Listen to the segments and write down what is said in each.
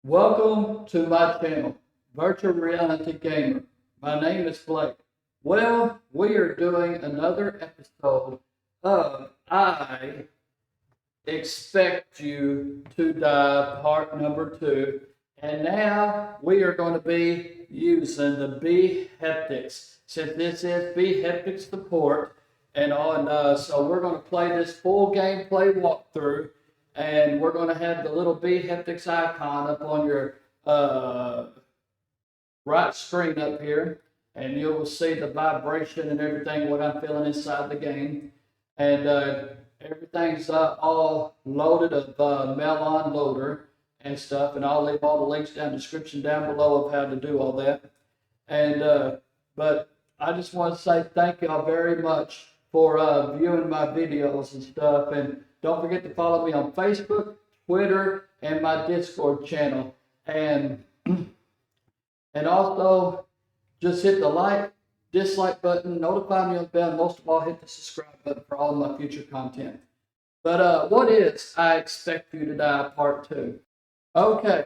Welcome to my channel, Virtual Reality Gamer. My name is Blake. Well, we are doing another episode of I Expect You To Die part number 2. And now we are going to be using the B Haptics. Since this is B Haptics Support, so we're going to play this full gameplay walkthrough, and we're going to have the little B Haptics icon up on your right screen up here, and you will see the vibration and everything, what I'm feeling inside the game. And everything's all loaded of Melon Loader and stuff, and I'll leave all the links down in the description down below of how to do all that. And but I just want to say thank y'all very much for viewing my videos and stuff, and don't forget to follow me on Facebook, Twitter, and my Discord channel. And also just hit the like, dislike button, notify me on the bell, and most of all hit the subscribe button for all of my future content. But what is I Expect You to Die Part 2? Okay,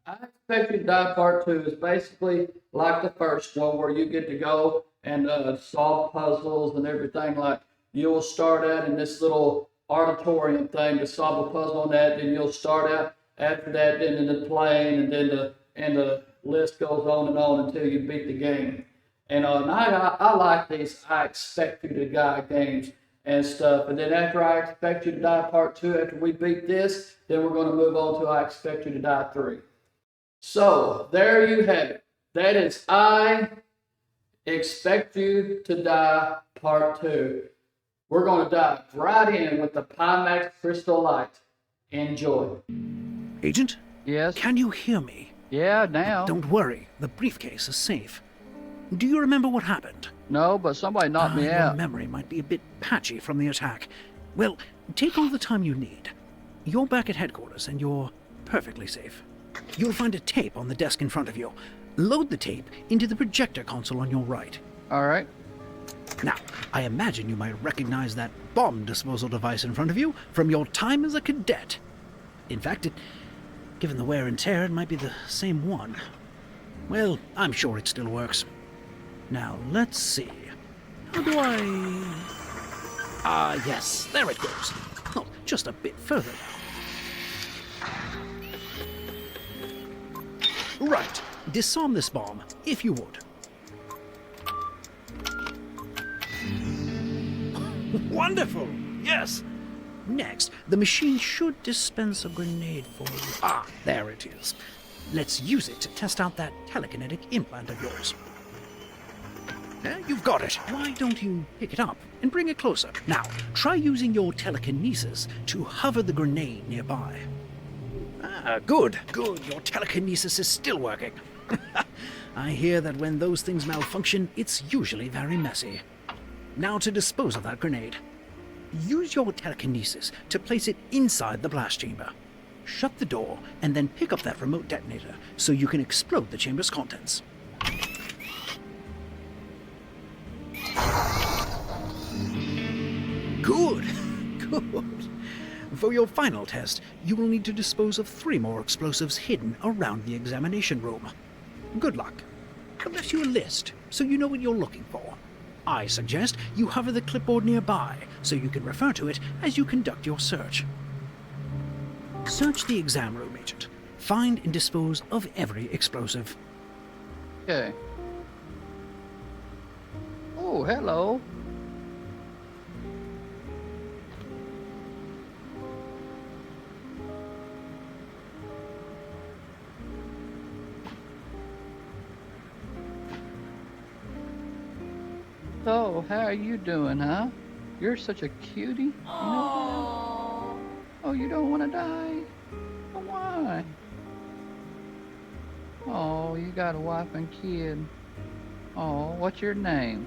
I Expect You to Die Part 2 is basically like the first one, where you get to go and solve puzzles and everything. Like, you'll start out in this little auditorium thing to solve a puzzle on that, then you'll start out after that then in the plane, and then the list goes on until you beat the game. And I like these I Expect You to Die games and stuff. And then after I Expect You to Die Part 2, after we beat this, then we're going to move on to I Expect You to Die 3. So there you have it. That is I Expect You to Die Part 2. We're going to dive right in with the Pimax Crystal Light. Enjoy. Agent? Yes? Can you hear me? Yeah, now. Don't worry, the briefcase is safe. Do you remember what happened? No, but somebody knocked me Your out. memory might be a bit patchy from the attack. Well, take all the time you need. You're back at headquarters and you're perfectly safe. You'll find a tape on the desk in front of you. Load the tape into the projector console on your right. All right. Now, I imagine you might recognize that bomb disposal device in front of you from your time as a cadet. In fact, given the wear and tear, it might be the same one. Well, I'm sure it still works. Now, let's see. How do I... yes, there it goes. Oh, just a bit further now. Right, disarm this bomb, if you would. Wonderful! Yes! Next, the machine should dispense a grenade for you. There it is. Let's use it to test out that telekinetic implant of yours. You've got it. Why don't you pick it up and bring it closer? Now, try using your telekinesis to hover the grenade nearby. Good. Your telekinesis is still working. I hear that when those things malfunction, it's usually very messy. Now to dispose of that grenade. Use your telekinesis to place it inside the blast chamber. Shut the door and then pick up that remote detonator so you can explode the chamber's contents. Good. For your final test, you will need to dispose of 3 more explosives hidden around the examination room. Good luck. I've left you a list so you know what you're looking for. I suggest you hover the clipboard nearby so you can refer to it as you conduct your search. Search the exam room, Agent. Find and dispose of every explosive. Okay. Oh, hello. So, how are you doing, huh? You're such a cutie. You know that? Oh, you don't want to die? Oh, why? Oh, you got a wife and kid. Oh, what's your name?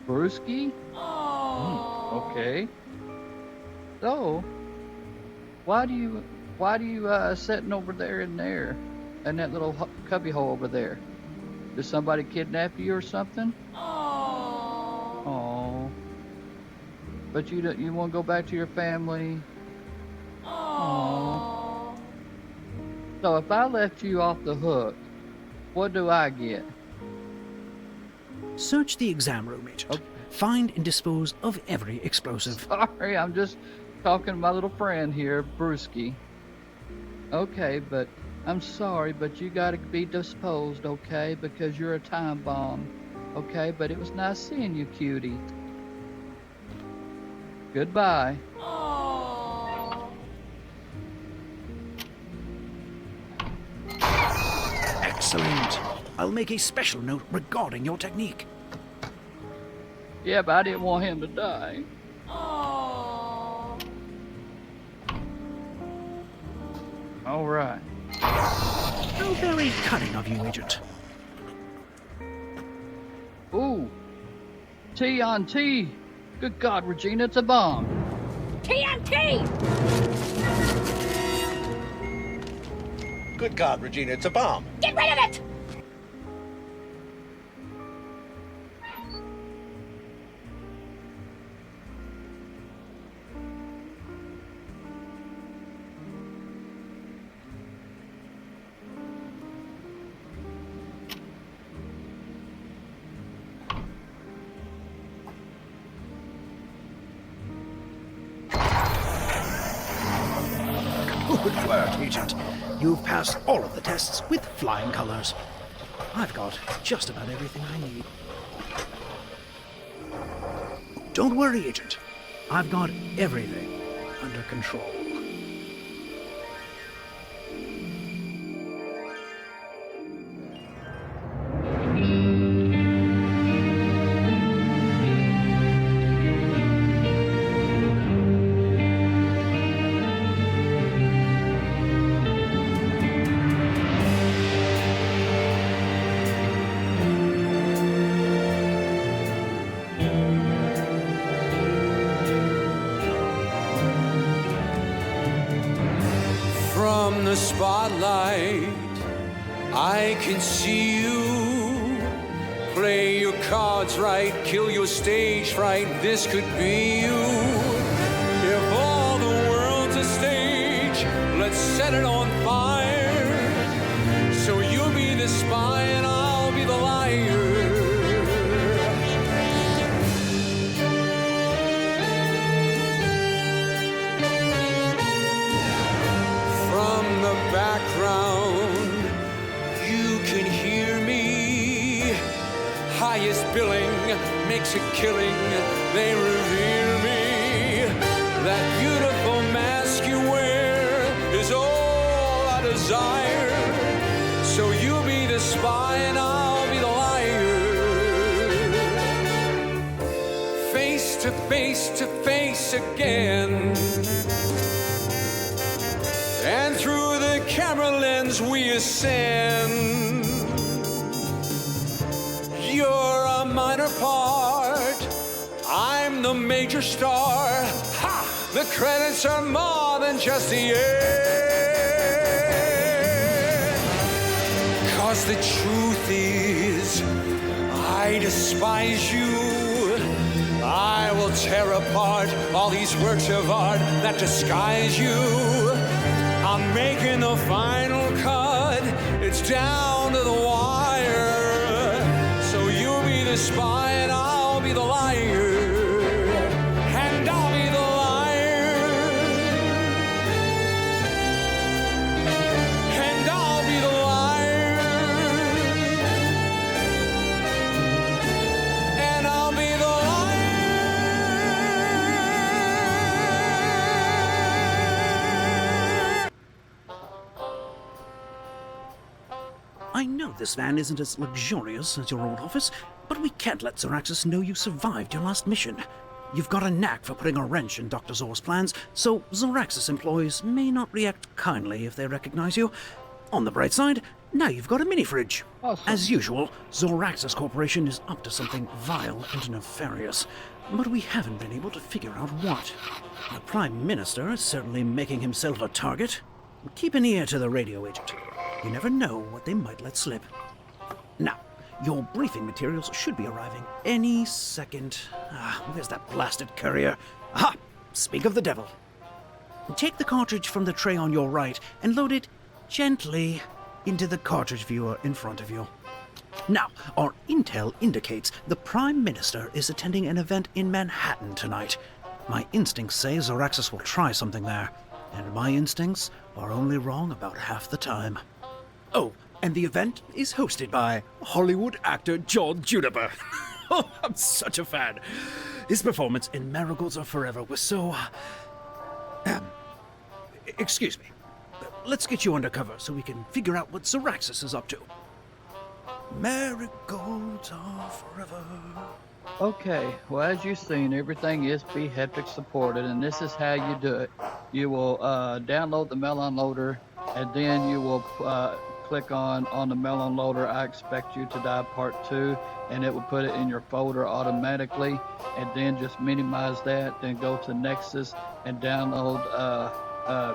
Brewski? Okay. So, why do you sitting over there in that little cubby hole over there? Did somebody kidnap you or something? Oh. But you want to go back to your family? Oh. So if I let you off the hook, what do I get? Search the exam room, Agent. Okay. Find and dispose of every explosive. Sorry, I'm just talking to my little friend here, Brewski. Okay, but I'm sorry, but you gotta be disposed, okay? Because you're a time bomb, okay? But it was nice seeing you, cutie. Goodbye. Excellent. I'll make a special note regarding your technique. Yeah, but I didn't want him to die. All right. How very cunning of you, Agent. Ooh. T on T. Good God, Regina, it's a bomb. TNT! Good God, Regina, it's a bomb. Get rid of it! Good work, Agent. You've passed all of the tests with flying colors. I've got just about everything I need. Don't worry, Agent. I've got everything under control. From the spotlight, I can see you. Play your cards right, kill your stage fright. This could be you. If all the world's a stage, let's set it on fire. So you'll be the spy and I'll be the liar. From the background, you can hear me. Highest billing makes a killing. They revere me. That beautiful mask you wear is all I desire. So you'll be the spy and I'll be the liar. Face to face again. And through the camera lens we ascend. You're a minor part, I'm the major star. Ha! The credits are more than just the end. 'Cause the truth is, I despise you. I will tear apart all these works of art that disguise you. I'm making the final cut, it's down to the wire. So you'll be the spy and I'll be the liar. And I'll be the liar. And I'll be the liar. And I'll be the liar. I know this van isn't as luxurious as your old office, but we can't let Zoraxis know you survived your last mission. You've got a knack for putting a wrench in Dr. Zor's plans, so Zoraxis employees may not react kindly if they recognize you. On the bright side, now you've got a mini-fridge. Awesome. As usual, Zoraxis Corporation is up to something vile and nefarious, but we haven't been able to figure out what. The Prime Minister is certainly making himself a target. Keep an ear to the radio, Agent. You never know what they might let slip. Now, your briefing materials should be arriving any second. Where's that blasted courier? Aha! Speak of the devil. Take the cartridge from the tray on your right and load it gently into the cartridge viewer in front of you. Now, our intel indicates the Prime Minister is attending an event in Manhattan tonight. My instincts say Zoraxis will try something there, and my instincts are only wrong about half the time. Oh, and the event is hosted by Hollywood actor John Juniper. Oh, I'm such a fan. His performance in Marigolds Are Forever was so... excuse me. Let's get you undercover so we can figure out what Zoraxis is up to. Marigolds are forever. Okay, well, as you've seen, everything is B Haptics supported, and this is how you do it. You will download the Melon Loader, and then you will click on the Melon Loader, I Expect You To Die Part 2, and it will put it in your folder automatically, and then just minimize that, then go to Nexus and download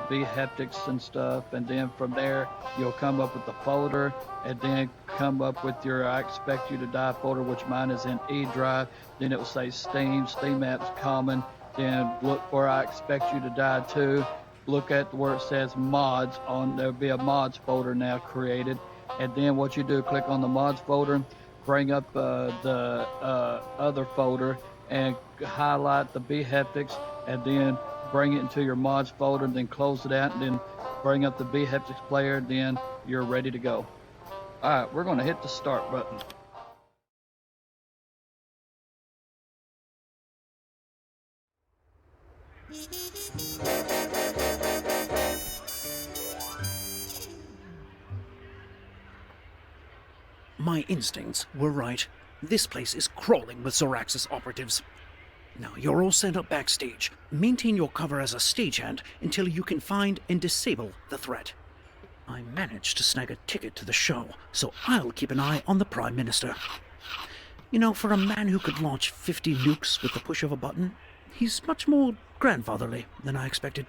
B Haptics and stuff, and then from there you'll come up with the folder, and then come up with your I Expect You To Die folder, which mine is in E drive. Then it will say Steam apps common, then look for I Expect You To Die 2, look at where it says mods on, there'll be a mods folder now created, and then what you do, click on the mods folder, bring up the other folder and highlight the B Haptics, and then bring it into your mods folder, and then close it out, and then bring up the B Haptics player, then you're ready to go. Alright, we're going to hit the start button. My instincts were right. This place is crawling with Zoraxis operatives. Now, you're all sent up backstage. Maintain your cover as a stagehand until you can find and disable the threat. I managed to snag a ticket to the show, so I'll keep an eye on the Prime Minister. You know, for a man who could launch 50 nukes with the push of a button, he's much more grandfatherly than I expected.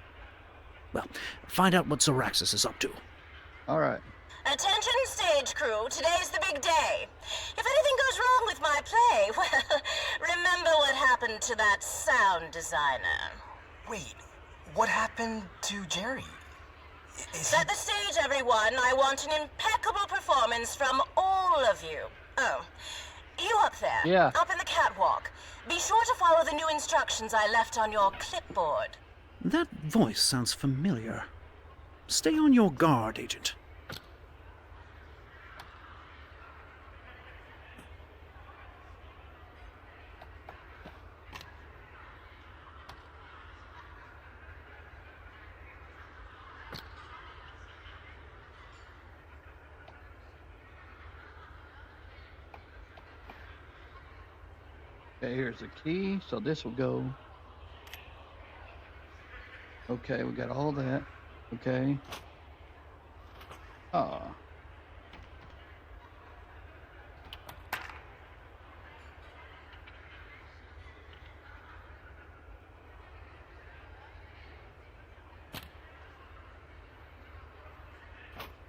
Well, find out what Zoraxis is up to. Alright. Attention, stage crew. Today's the big day. If anything goes wrong with my play, well, remember what happened to that sound designer. Wait, what happened to Jerry? Set the stage, everyone. I want an impeccable performance from all of you. Oh, you up there? Yeah. Up in the catwalk. Be sure to follow the new instructions I left on your clipboard. That voice sounds familiar. Stay on your guard, Agent. Okay, here's the key, so this will go. Okay, we got all that. Okay.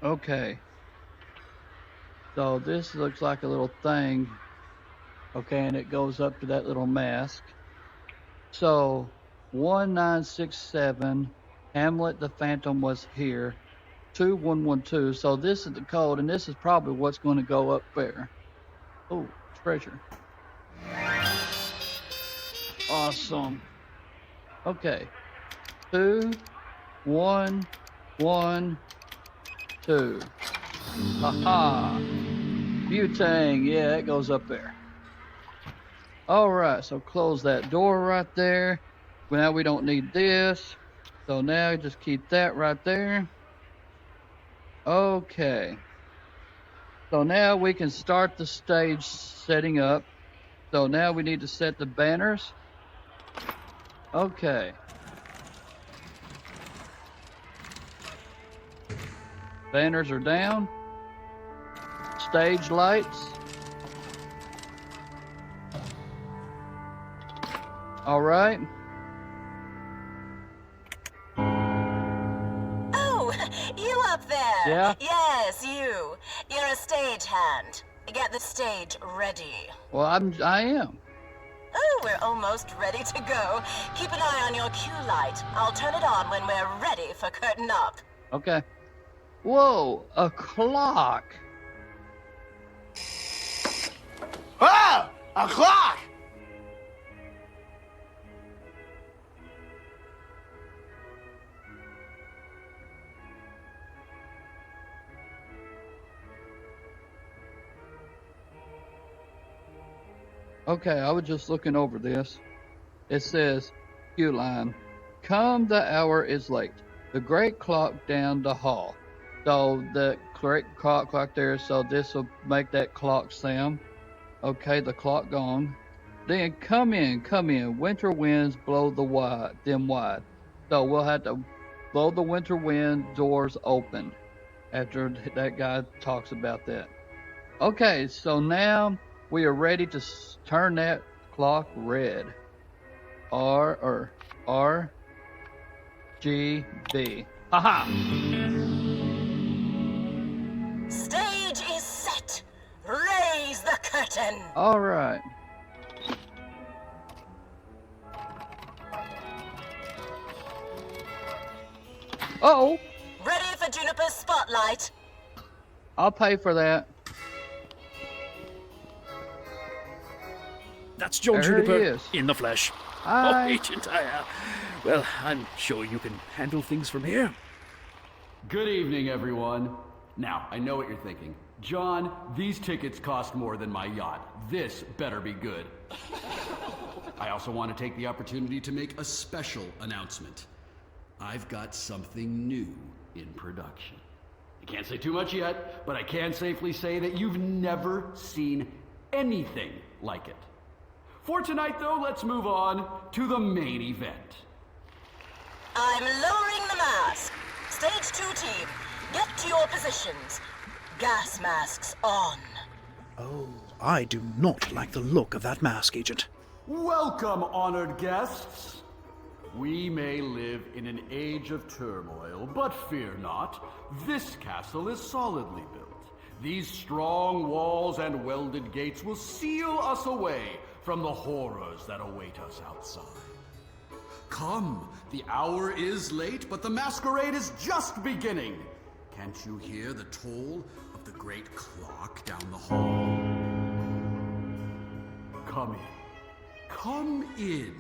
Okay. So this looks like a little thing. Okay, and it goes up to that little mask. So 1967, Hamlet the Phantom was here. 2112. So this is the code, and this is probably what's going to go up there. Oh, treasure. Awesome. Okay. 2 1 1 2. Haha. Butane. Yeah, it goes up there. Alright, so close that door right there. Now we don't need this. So now just keep that right there. Okay. So now we can start the stage setting up. So now we need to set the banners. Okay. Banners are down. Stage lights. All right. Oh, you up there? Yeah? Yes, you. You're a stagehand. Get the stage ready. Well, I am. Oh, we're almost ready to go. Keep an eye on your cue light. I'll turn it on when we're ready for curtain up. Okay. Whoa, a clock. Ah! A clock! Okay, I was just looking over this. It says, Q line, come the hour is late. The great clock down the hall. So the correct clock there, so this will make that clock sound. Okay, the clock gone. Then come in. Winter winds blow them wide. So we'll have to blow the winter wind doors open after that guy talks about that. Okay, so now we are ready to turn that clock red. R G B. Haha. Stage is set. Raise the curtain. All right. Oh, Ready for Juniper's spotlight. I'll pay for that. That's John There he Juniper is. in the flesh. Hi. Oh, Agent, well, I'm sure you can handle things from here. Good evening, everyone. Now, I know what you're thinking. John, these tickets cost more than my yacht. This better be good. I also want to take the opportunity to make a special announcement. I've got something new in production. I can't say too much yet, but I can safely say that you've never seen anything like it. For tonight, though, let's move on to the main event. I'm lowering the mask. Stage 2 team, get to your positions. Gas masks on. Oh, I do not like the look of that mask, Agent. Welcome, honored guests. We may live in an age of turmoil, but fear not. This castle is solidly built. These strong walls and welded gates will seal us away from the horrors that await us outside. Come, the hour is late, but the masquerade is just beginning. Can't you hear the toll of the great clock down the hall? Come in. Come in.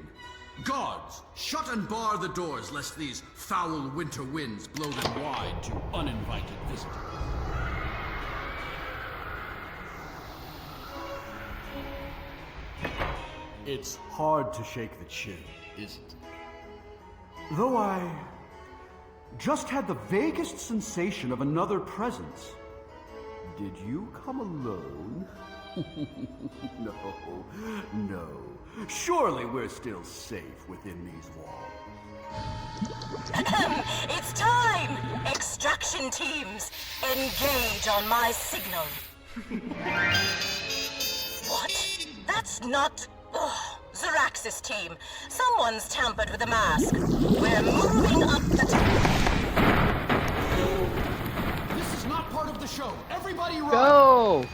Guards, shut and bar the doors, lest these foul winter winds blow them wide to uninvited visitors. It's hard to shake the chill, isn't it? Though I just had the vaguest sensation of another presence. Did you come alone? No. Surely we're still safe within these walls. It's time! Extraction teams, engage on my signal. What? That's not... Ugh. Xeraxis team, someone's tampered with the mask. We're moving up the... This is not part of the show. Everybody run! Go.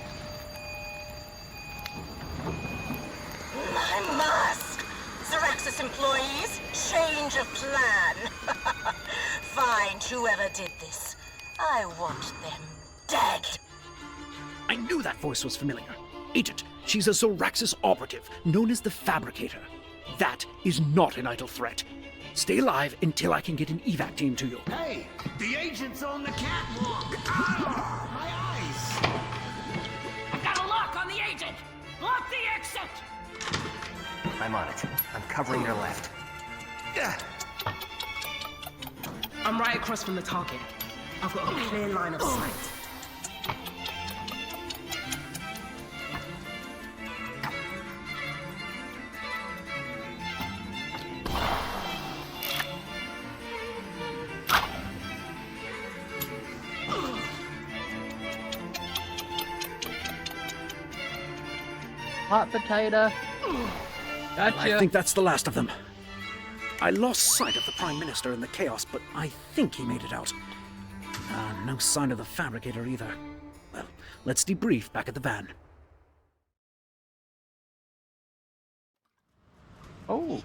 My mask! Xeraxis employees, change of plan. Find whoever did this. I want them dead. I knew that voice was familiar. Agent, she's a Xeraxis operative, known as the Fabricator. That is not an idle threat. Stay alive until I can get an evac team to you. Hey, the agent's on the catwalk. Ah, my eyes. I've got a lock on the agent! Block the exit! I'm on it. I'm covering your left. I'm right across from the target. I've got a clear line of sight. Hot potato. Gotcha. I think that's the last of them. I lost sight of the Prime Minister in the chaos, but I think he made it out. No sign of the Fabricator either. Well, let's debrief back at the van. Oh.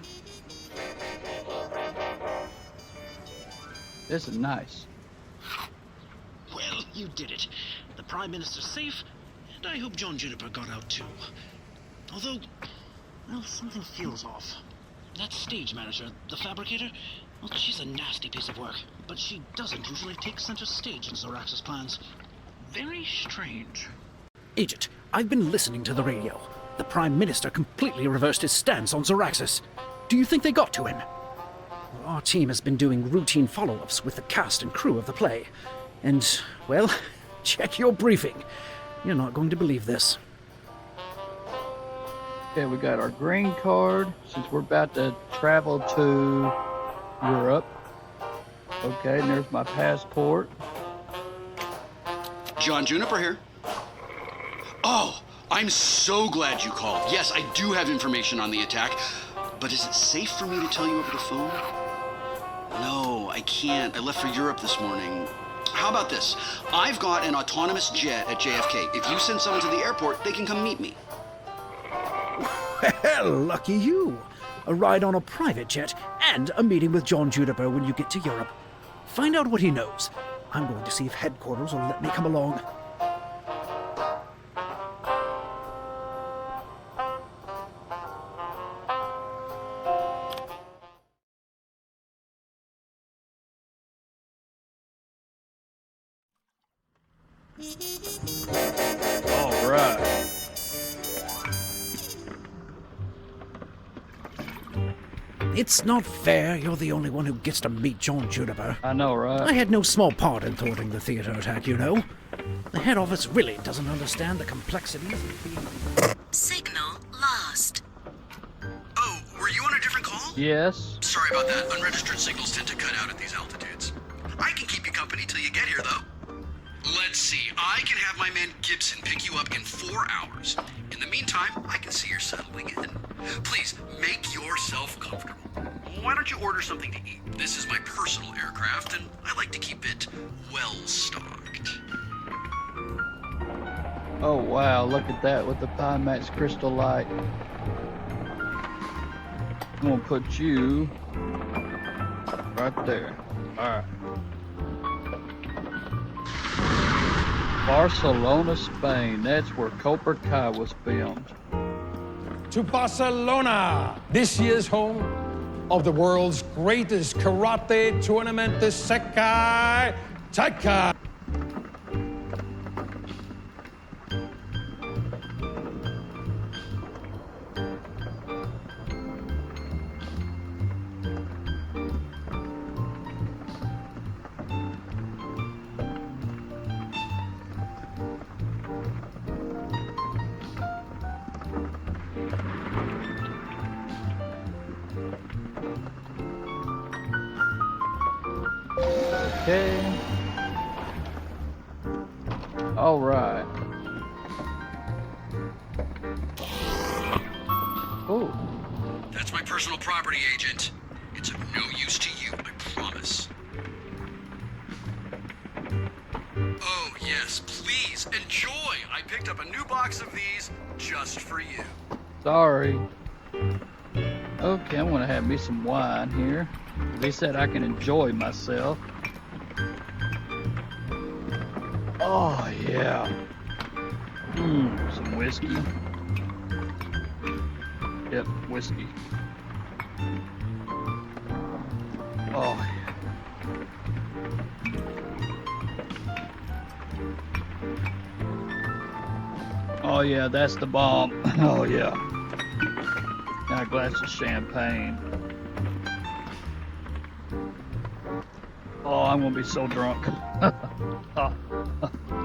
This is nice. Well, You did it. The Prime Minister's safe, and I hope John Juniper got out too. Although, well, something feels off. That stage manager, the fabricator, well, she's a nasty piece of work, but she doesn't usually take center stage in Zorax's plans. Very strange. Agent, I've been listening to the radio. The Prime Minister completely reversed his stance on Zoraxis. Do you think they got to him? Our team has been doing routine follow-ups with the cast and crew of the play. And, well, check your briefing. You're not going to believe this. Okay, we got our green card since we're about to travel to Europe. Okay, and there's my passport. John Juniper here. Oh, I'm so glad you called. Yes, I do have information on the attack, but is it safe for me to tell you over the phone? No, I can't. I left for Europe this morning. How about this? I've got an autonomous jet at JFK. If you send someone to the airport, they can come meet me. Well, lucky you. A ride on a private jet and a meeting with John Juniper when you get to Europe. Find out what he knows. I'm going to see if headquarters will let me come along. All right. It's not fair you're the only one who gets to meet John Juniper. I know, right? I had no small part in thwarting the theater attack, you know. The head office really doesn't understand the complexities of being... Signal lost. Oh, were you on a different call? Yes. Sorry about that. Unregistered signals tend to cut out at these altitudes. I can keep you company till you get here, though. Let's see. I can have my man Gibson pick you up in 4 hours. In the meantime, I can see you're settling in. Please, make yourself comfortable. Why don't you order something to eat? This is my personal aircraft, and I like to keep it well-stocked. Oh, wow. Look at that with the Pimax crystal light. I'm going to put you right there. All right. Barcelona, Spain. That's where Cobra Kai was filmed. To Barcelona, this year's home of the world's greatest karate tournament, the Sekai Taika. Okay. All right. Oh. That's my personal property, Agent. It's of no use to you, I promise. Oh, yes, please, enjoy! I picked up a new box of these just for you. Sorry. Okay, I'm gonna have me some wine here. They said I can enjoy myself. Oh, yeah. Some whiskey. Yep, whiskey. Oh, yeah. Oh, yeah, that's the bomb. Oh, yeah. Now a glass of champagne. Oh, I'm gonna be so drunk.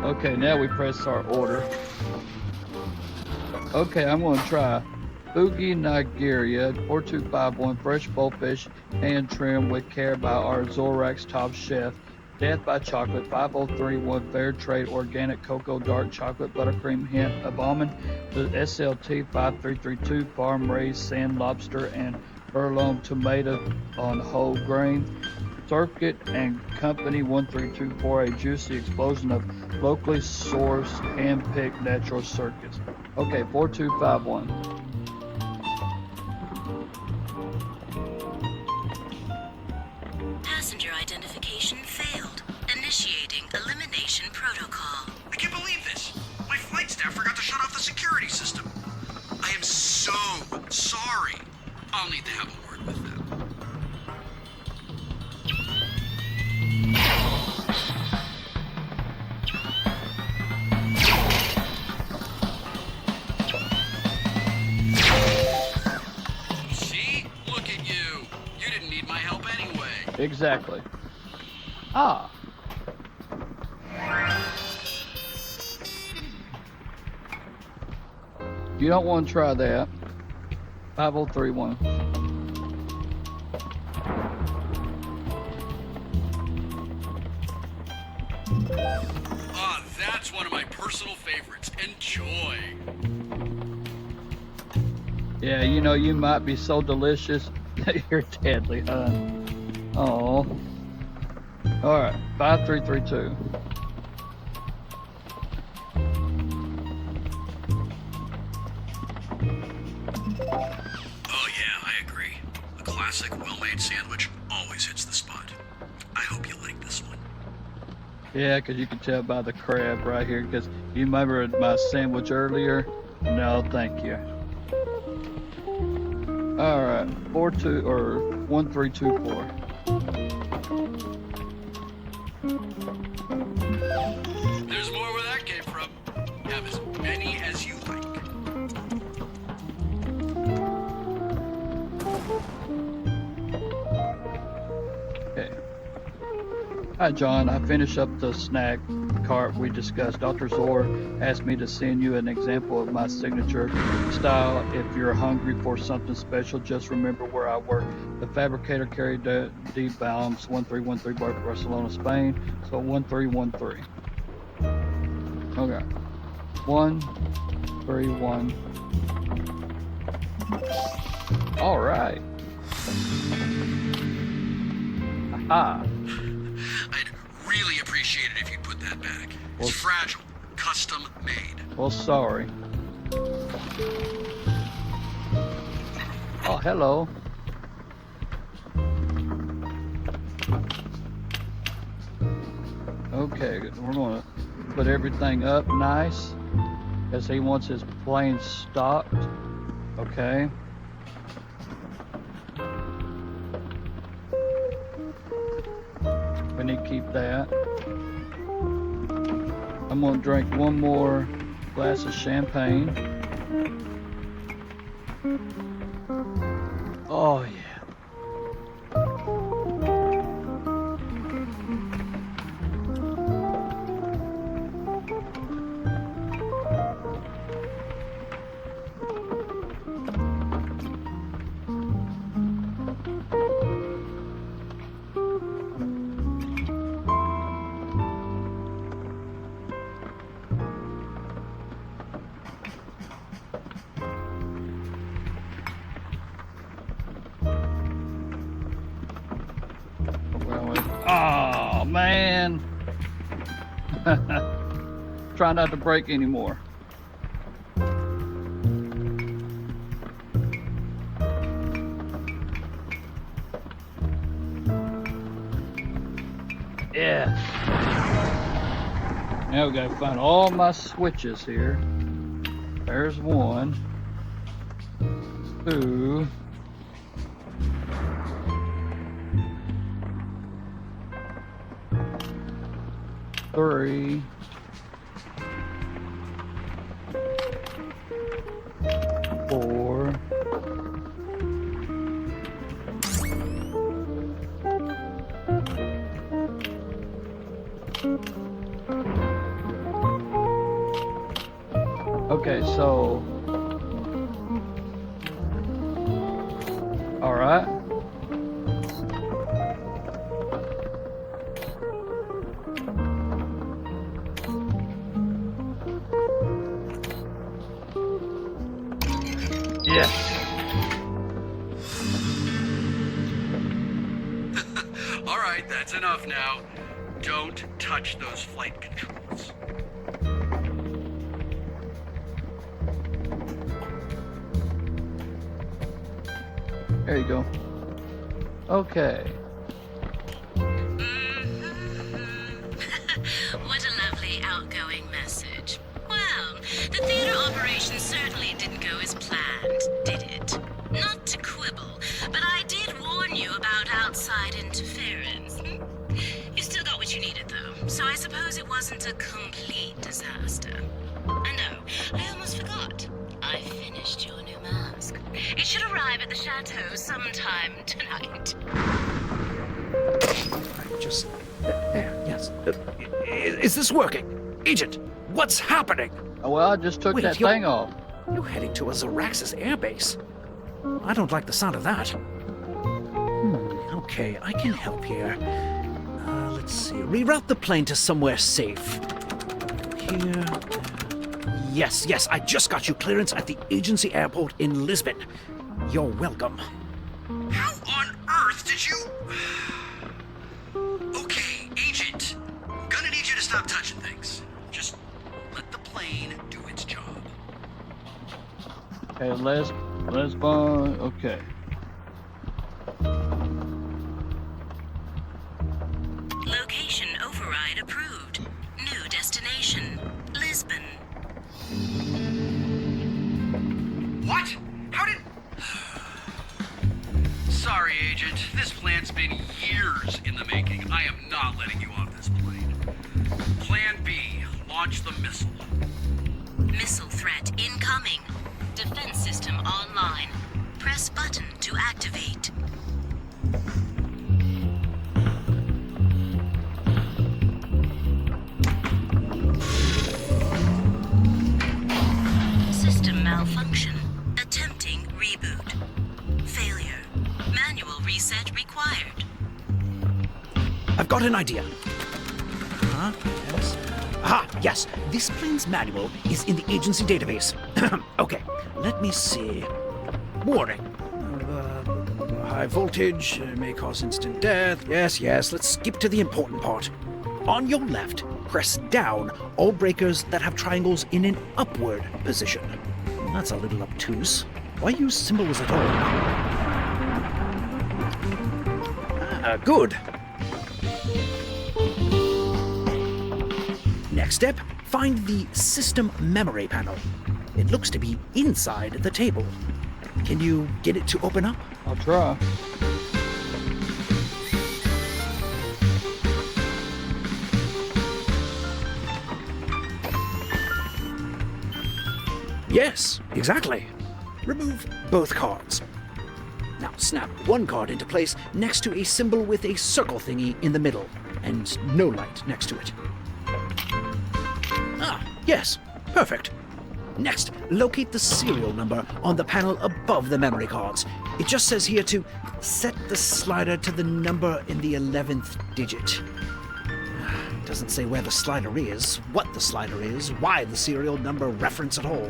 Okay, now we press our order. Okay, I'm gonna try Boogie Nigeria 4251 fresh bowfish hand trimmed with care by our Zorax top chef. Death by Chocolate 5031 Fair Trade Organic Cocoa Dark Chocolate Buttercream Hint of Almond. The SLT 5332 Farm Raised Sand Lobster and Heirloom Tomato on whole grain. Circuit and Company 1324, a juicy explosion of locally sourced, hand-picked natural circuits. Okay, 4251. Passenger identification failed. Initiating elimination protocol. I'll need to have a word with them. See? Look at you. You didn't need my help anyway. Exactly. Ah. You don't want to try that. 5031. Ah, that's one of my personal favorites. Enjoy. Yeah, you know, you might be so delicious that you're deadly, huh? Oh. Alright, 5332. Oh yeah, I agree. A classic, well-made sandwich always hits the spot. I hope you like this one. Yeah, because you can tell by the crab right here, because you remember my sandwich earlier? No, thank you. Alright, 1324. There's more where that came from. Have as many as you like. Okay. Hi, John. I finished up the snack cart we discussed. Dr. Zor asked me to send you an example of my signature style. If you're hungry for something special, just remember where I work. The fabricator carried D. Baums, 1313 Barcelona, Spain. So 1313. Okay. 131. All right. Aha. I'd really appreciate it if you'd put that back. It's fragile, custom made. Well, sorry. Oh, hello. Okay, we're going to put everything up nice, as he wants his plane stocked. Okay. We need to keep that. I'm going to drink one more glass of champagne. Oh, yeah. Oh, man. Try not to break anymore. Yeah. Now we gotta find all my switches here. There's 1, 2, 3, 4, 5. Okay, so all right. Yes. All right, that's enough now. Don't touch those flight controls. There you go. Okay. What a lovely outgoing message. Well, the theater operation certainly didn't go as planned, did it? Not to quibble, So I suppose it wasn't a complete disaster. I know, I almost forgot. I finished your new mask. It should arrive at the chateau sometime tonight. Just... there, yes. Is this working? Agent, what's happening? Oh, well, I just took Wait, that you're- thing off. You're heading to a Zaraxis airbase. I don't like the sound of that. Okay, I can help here. Let's see. Reroute the plane to somewhere safe. Here. Yes, I just got you clearance at the agency airport in Lisbon. You're welcome. How on earth did you... Okay, Agent. I'm gonna need you to stop touching things. Just let the plane do its job. Okay, Lisbon, okay. Location override approved. New destination, Lisbon. What? How did... Sorry, Agent. This plan's been years in the making. I am not letting you off this plane. Plan B. Launch the missile. Missile threat incoming. Defense system online. Press button to activate. System malfunction. Attempting reboot. Failure. Manual reset required. I've got an idea. Yes. Yes. This plane's manual is in the agency database. Okay, let me see. Warning. High voltage may cause instant death. Yes. Let's skip to the important part. On your left, press down all breakers that have triangles in an upward position. That's a little obtuse. Why use symbols at all? Good. Next step, find the system memory panel. It looks to be inside the table. Can you get it to open up? I'll try. Yes, exactly. Remove both cards. Now snap one card into place next to a symbol with a circle thingy in the middle, and no light next to it. Yes, perfect. Next, locate the serial number on the panel above the memory cards. It just says here to set the slider to the number in the 11th digit. It doesn't say where the slider is, what the slider is, why the serial number reference at all.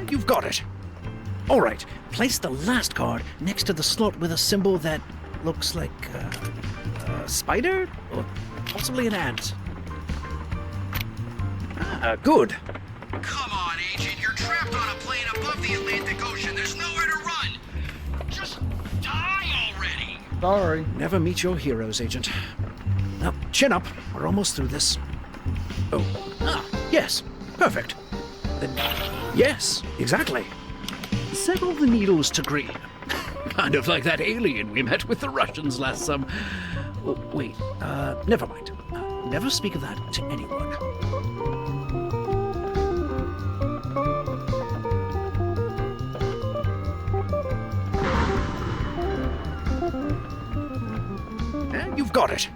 You've got it. All right, place the last card next to the slot with a symbol that looks like a spider or possibly an ant. Good. Come on, Agent. You're trapped on a plane above the Atlantic Ocean. There's nowhere to run. Just die already. Sorry. Never meet your heroes, Agent. Now, chin up. We're almost through this. Oh. Yes. Perfect. Then, yes, exactly. Settle the needles to green. Kind of like that alien we met with the Russians last summer. Oh, wait, never mind. Never speak of that to anyone. You've got it.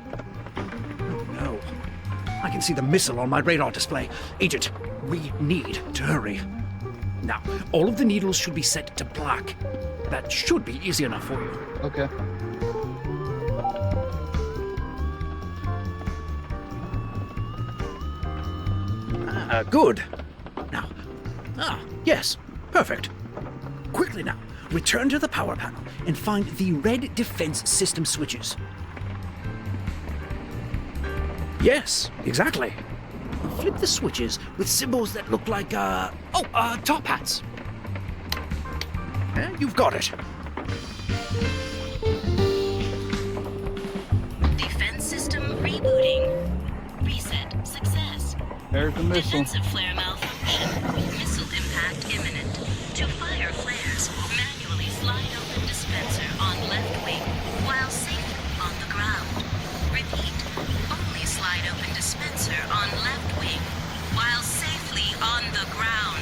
Oh, no. I can see the missile on my radar display. Agent, we need to hurry. Now, all of the needles should be set to black. That should be easy enough for you. Okay. Good. Now, yes, perfect. Quickly now, return to the power panel and find the red defense system switches. Yes, exactly. Flip the switches with symbols that look like, top hats. You've got it. Defense system rebooting. Reset successful. There's the missile. Defensive flare malfunction. Missile impact imminent. To fire flares, manually slide open dispenser on left wing while safely on the ground. Repeat. Only slide open dispenser on left wing while safely on the ground.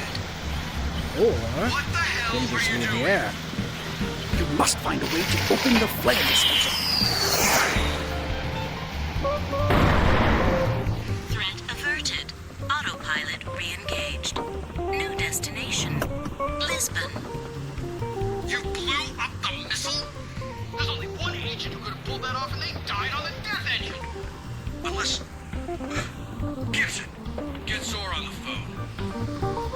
Or What the hell were dangerously you in doing? the air. You must find a way to open the flare dispenser. Threat averted. Autopilot re-engaged. New destination. Lisbon. You blew up the missile? There's only one agent who could have pulled that off, and they died on the death engine. Unless... Gibson, get Zor on the phone.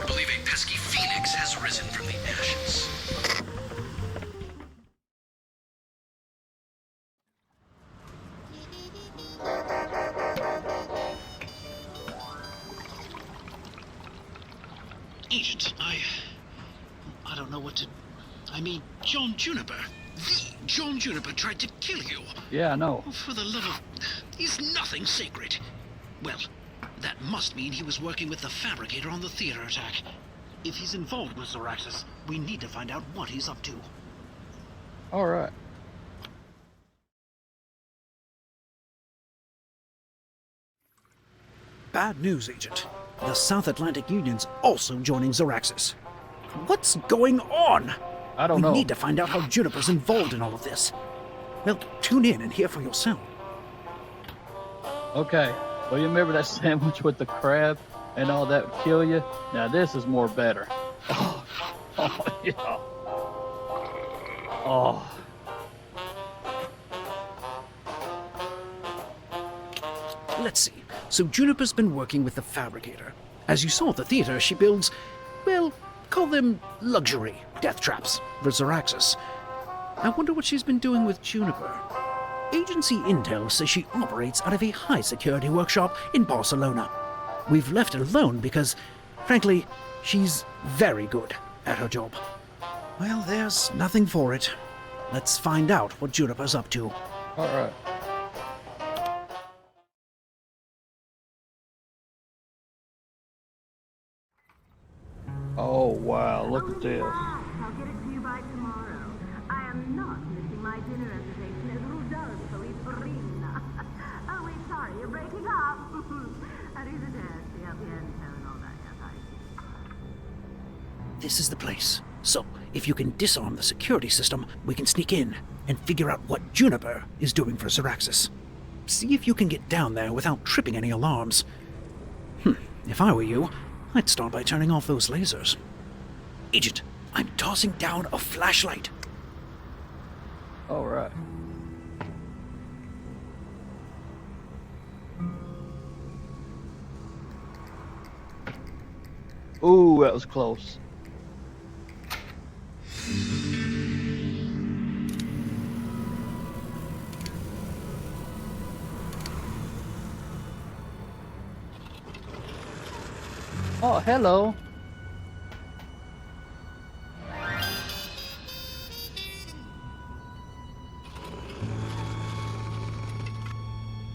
I believe a pesky phoenix has risen from the ashes. Agent, I don't know what to... I mean, John Juniper. The John Juniper tried to kill you. Yeah, I know. For the love of... Is nothing sacred? Well, that must mean he was working with the Fabricator on the theater attack. If he's involved with Zoraxis, we need to find out what he's up to. All right. Bad news, Agent. The South Atlantic Union's also joining Zoraxis. What's going on? I don't know. We need to find out how Juniper's involved in all of this. Well, tune in and hear for yourself. Okay. Well, you remember that sandwich with the crab and all that would kill you? Now this is more better. Oh, yeah. Oh. Let's see. So Juniper's been working with the Fabricator. As you saw at the theater, she builds, well, call them luxury death traps for Zoraxis. I wonder what she's been doing with Juniper. Agency intel says she operates out of a high-security workshop in Barcelona. We've left her alone because, frankly, she's very good at her job. Well, there's nothing for it. Let's find out what Juniper's up to. All right. Oh, wow. Look at this. I'll get it to you by tomorrow. I am not missing my dinner reservation as Rudolfo is Farina. Oh, wait, sorry, you're breaking up. Arrivederci, a bientôt, and all that, yes, I see. This is the place. So, if you can disarm the security system, we can sneak in and figure out what Juniper is doing for Zoraxis. See if you can get down there without tripping any alarms. If I were you, I'd start by turning off those lasers. Agent, I'm tossing down a flashlight. All right. Ooh, that was close. Oh, hello.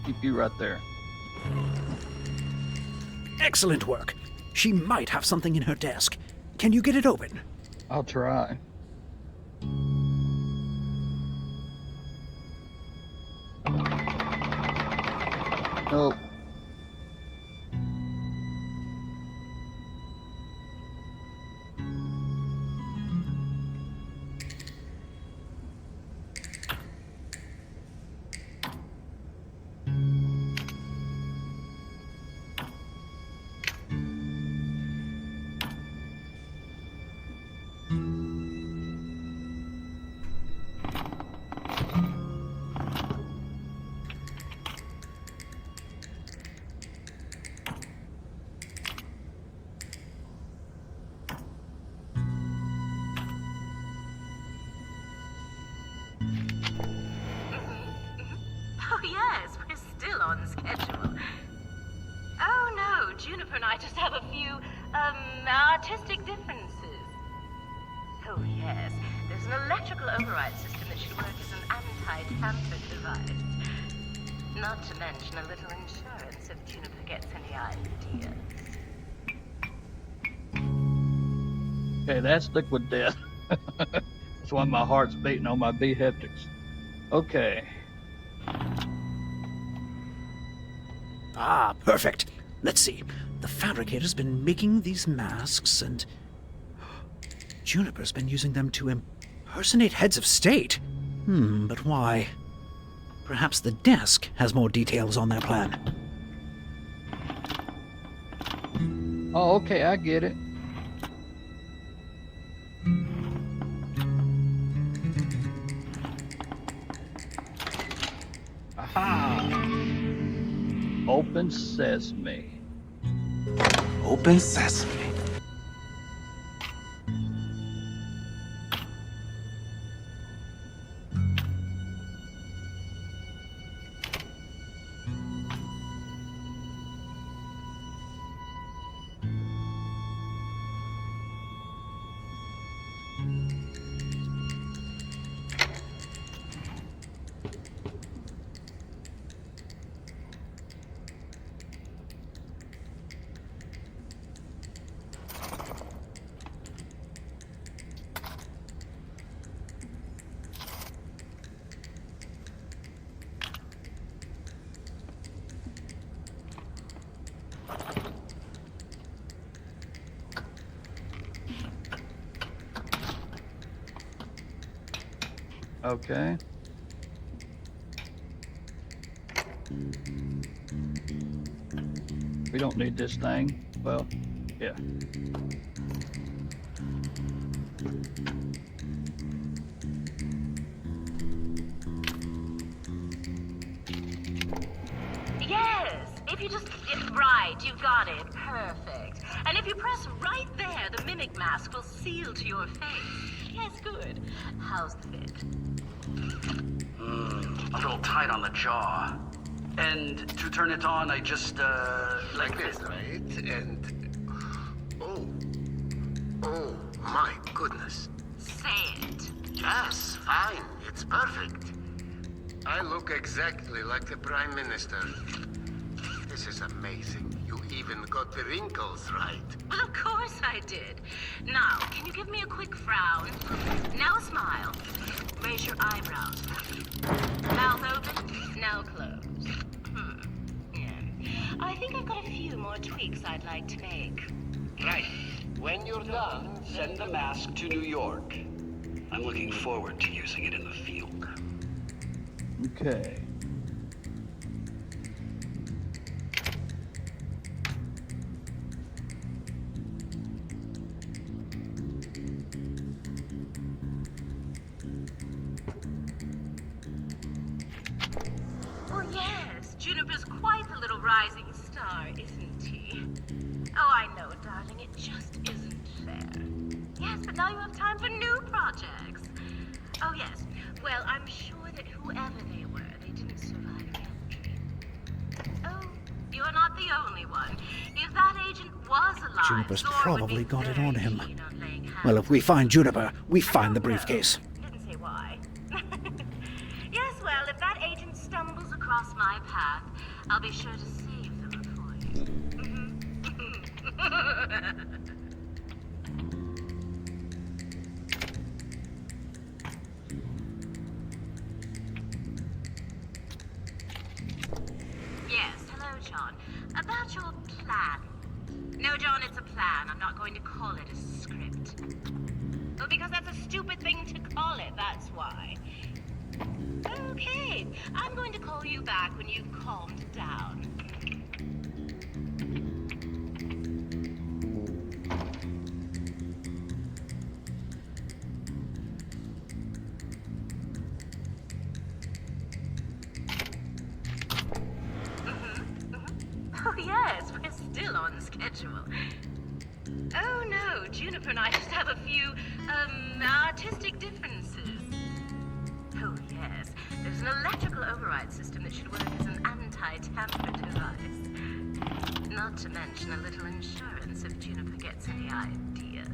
Keep you right there. Excellent work. She might have something in her desk. Can you get it open? I'll try. Nope. Oh, yes, we're still on schedule. Oh, no, Juniper and I just have a few, artistic differences. Oh, yes, there's an electrical override system that should work as an anti-tamper device. Not to mention a little insurance if Juniper gets any ideas. Okay, that's liquid death. That's why my heart's beating on my B Haptics. Okay. Ah, perfect. Let's see. The fabricator's been making these masks, and Juniper's been using them to impersonate heads of state. But why? Perhaps the desk has more details on their plan. Oh, okay, I get it. Aha! Open sesame. Open sesame. Okay. We don't need this thing. Well, yeah. Yes, if you just... Right, you got it. Perfect. And if you press right there, the mimic mask will seal to your face. Yes, good. How's the fit? A little tight on the jaw. And to turn it on, I just, like this. Right? And... Oh, my goodness. Say it. Yes, fine. It's perfect. I look exactly like the Prime Minister. This is amazing. You even got the wrinkles right. Well, of course I did. Now, can you give me a quick frown? Now a smile. Raise your eyebrows. Mouth open, now close. Yeah. I think I've got a few more tweaks I'd like to make. Right. When you're done, send the mask to New York. I'm looking forward to using it in the field. Okay. Oh, yes. Juniper's quite the little rising star, isn't he? Oh, I know, darling. It just isn't fair. Yes, but now you have time for new projects. Oh, yes. Well, I'm sure that whoever they were, they didn't survive reentry. Oh, you're not the only one. If that agent was alive, Juniper's Thor probably would be got it very on him. keen on laying hands Well, if we find Juniper, we find the briefcase. Didn't say why. Yes, well, if that agent stumbles across my path, I'll be sure to save them for you. Yes, hello, John. About your plan. No, John, it's a plan. I'm not going to call it a script. Well, because that's a stupid thing to call it, that's why. Okay, I'm going to call you back when you've calmed down. Oh, yes, we're still on schedule. Oh, no, Juniper and I just have a few, artistic differences. Oh, yes, there's an electrical override system that should work as an anti-tamper device. Not to mention a little insurance if Juniper gets any ideas.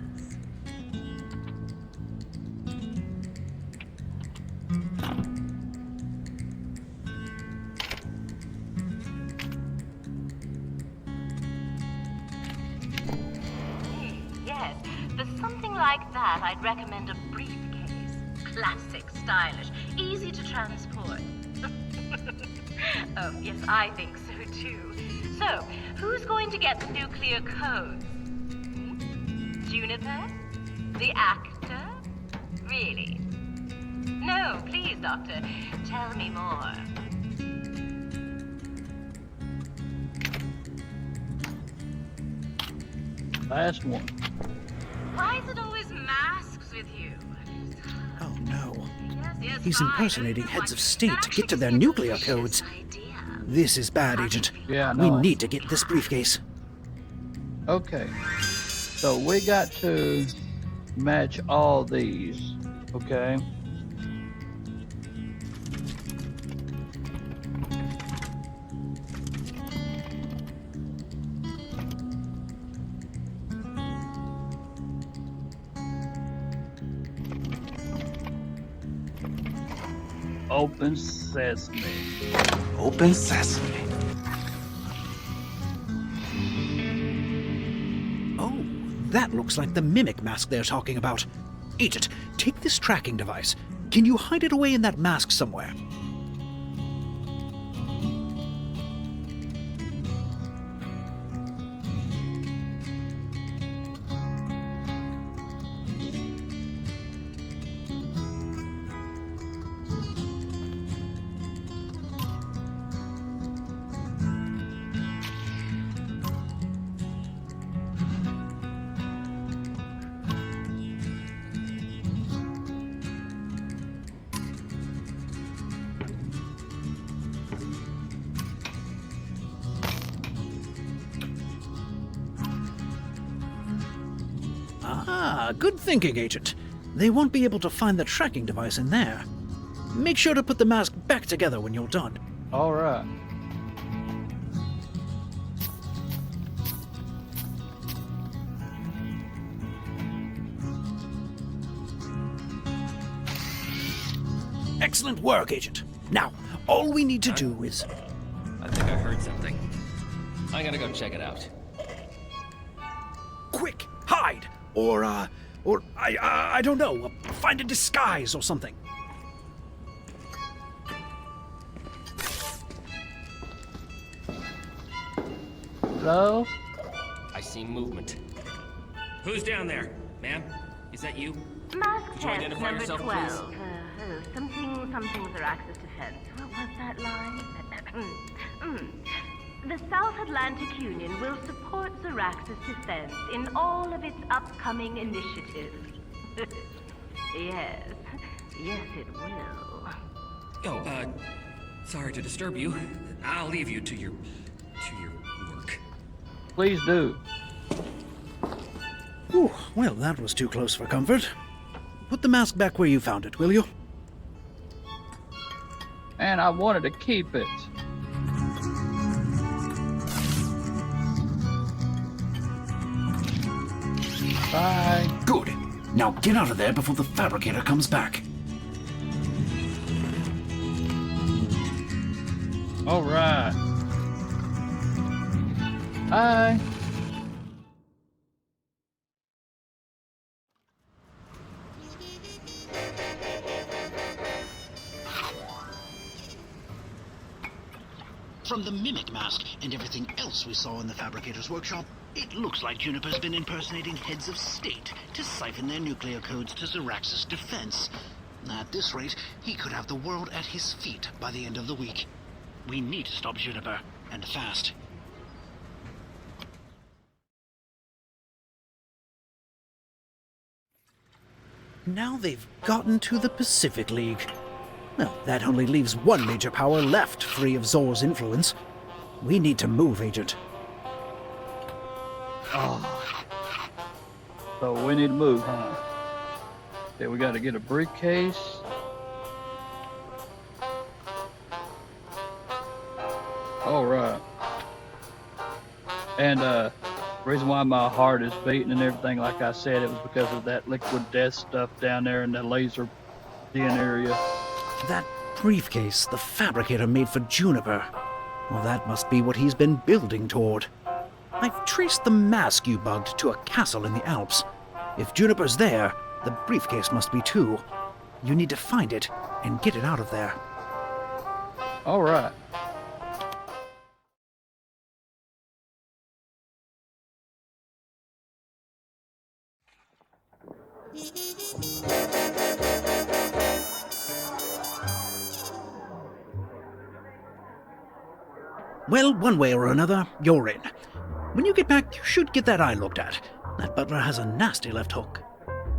Yes, there's something like that, I'd recommend a briefcase. Classic, stylish, easy to transport. Oh, yes, I think so too. So, who's going to get the nuclear codes? Juniper? The actor? Really? No, please, Doctor. Tell me more. Last one. Why is it always masks with you? Oh no. Yes, He's fine. impersonating heads of state to get to their nuclear codes. This is bad, Agent. Yeah, I We know. need to get this briefcase. Okay. So we got to match all these. Okay. Open sesame. Open sesame. Oh, that looks like the mimic mask they're talking about. Agent, take this tracking device. Can you hide it away in that mask somewhere? Ah, good thinking, Agent. They won't be able to find the tracking device in there. Make sure to put the mask back together when you're done. All right. Excellent work, Agent. Now, all we need to do is... I think I heard something. I'm gonna go check it out. Quick, hide! Or I don't know, find a disguise or something. Hello? I see movement. Who's down there? Ma'am? Is that you? Mask Could you test identify number yourself, 12. Something with access defense. What was that line? The South Atlantic Union will support Xerax's defense in all of its upcoming initiatives. Yes, it will. Oh, sorry to disturb you. I'll leave you to your work. Please do. Ooh, well, that was too close for comfort. Put the mask back where you found it, will you? And I wanted to keep it. Bye. Good. Now get out of there before the fabricator comes back. All right. Bye. From the mimic mask and everything else we saw in the fabricator's workshop, it looks like Juniper's been impersonating heads of state to siphon their nuclear codes to Xerax's defense. At this rate, he could have the world at his feet by the end of the week. We need to stop Juniper, and fast. Now they've gotten to the Pacific League. Well, that only leaves one major power left free of Zor's influence. We need to move, Agent. Oh. So we need to move, huh? Okay, we got to get a briefcase. All right. And reason why my heart is beating and everything, like I said, it was because of that liquid death stuff down there in the laser den area. That briefcase the fabricator made for Juniper. Well, that must be what he's been building toward. I've traced the mask you bugged to a castle in the Alps. If Juniper's there, the briefcase must be too. You need to find it and get it out of there. All right. Well, one way or another, you're in. When you get back, you should get that eye looked at. That butler has a nasty left hook.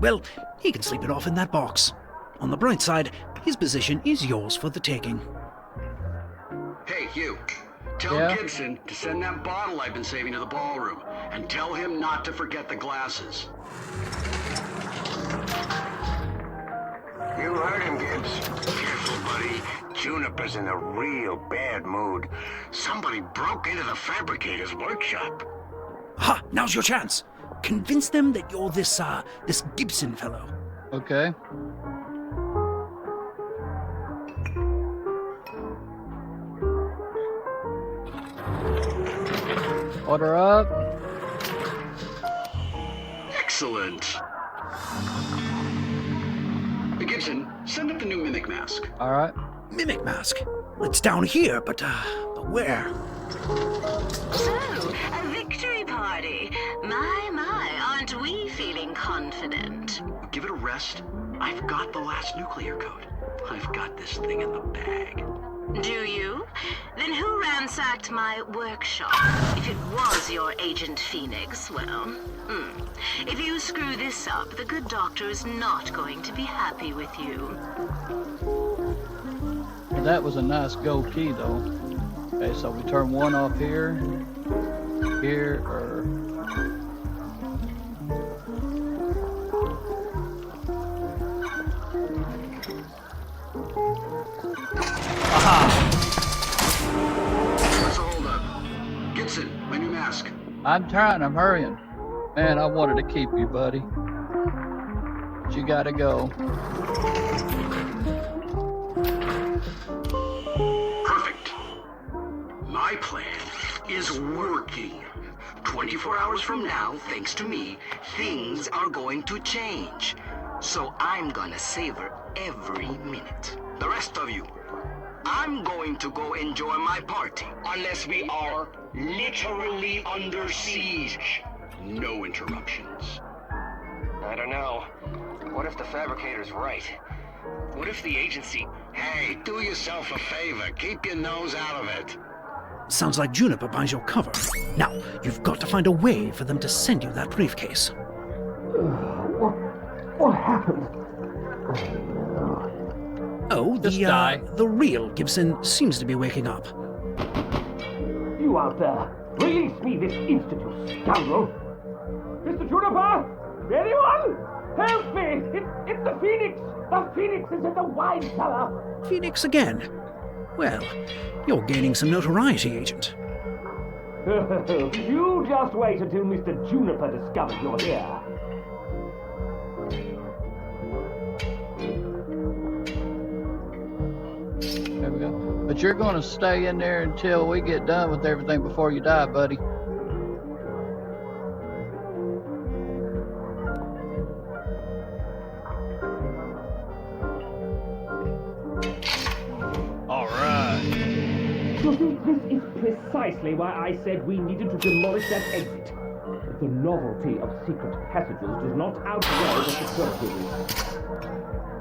Well, he can sleep it off in that box. On the bright side, his position is yours for the taking. Hey, you. Tell Gibson to send that bottle I've been saving to the ballroom, and tell him not to forget the glasses. You heard him, Gibbs. Careful, buddy. Juniper's in a real bad mood. Somebody broke into the fabricator's workshop. Ha! Now's your chance. Convince them that you're this Gibson fellow. Okay. Order up. Excellent. Hey, Gibson, send up the new mimic mask. All right. Mimic mask? It's down here, but where? So, a victory party. My, aren't we feeling confident? Give it a rest. I've got the last nuclear code. I've got this thing in the bag. Do you? Then who ransacked my workshop? If it was your Agent Phoenix, well, if you screw this up, the good doctor is not going to be happy with you. That was a nice gold key, though. Okay, so we turn one off here, or... What's the holdup? Gibson, my new mask. I'm trying, I'm hurrying. Man, I wanted to keep you, buddy. But you gotta go. Perfect. My plan is working. 24 hours from now, thanks to me, things are going to change. So I'm gonna savor every minute. The rest of you, I'm going to go enjoy my party. Unless we are literally under siege. No interruptions. I don't know. What if the fabricator's right? What if the agency... Hey, do yourself a favor. Keep your nose out of it. Sounds like Juniper buys your cover. Now, you've got to find a way for them to send you that briefcase. What happened? Oh, the real Gibson seems to be waking up. You out there! Release me this instant, you scoundrel! Mr. Juniper! Anyone? Help me! It's the Phoenix! The Phoenix is in the wine cellar! Phoenix again? Well, you're gaining some notoriety, Agent. You just wait until Mr. Juniper discovers you're here. There we go. But you're going to stay in there until we get done with everything before you die, buddy. All right. You see, this is precisely why I said we needed to demolish that exit. The novelty of secret passages does not outweigh the security risk.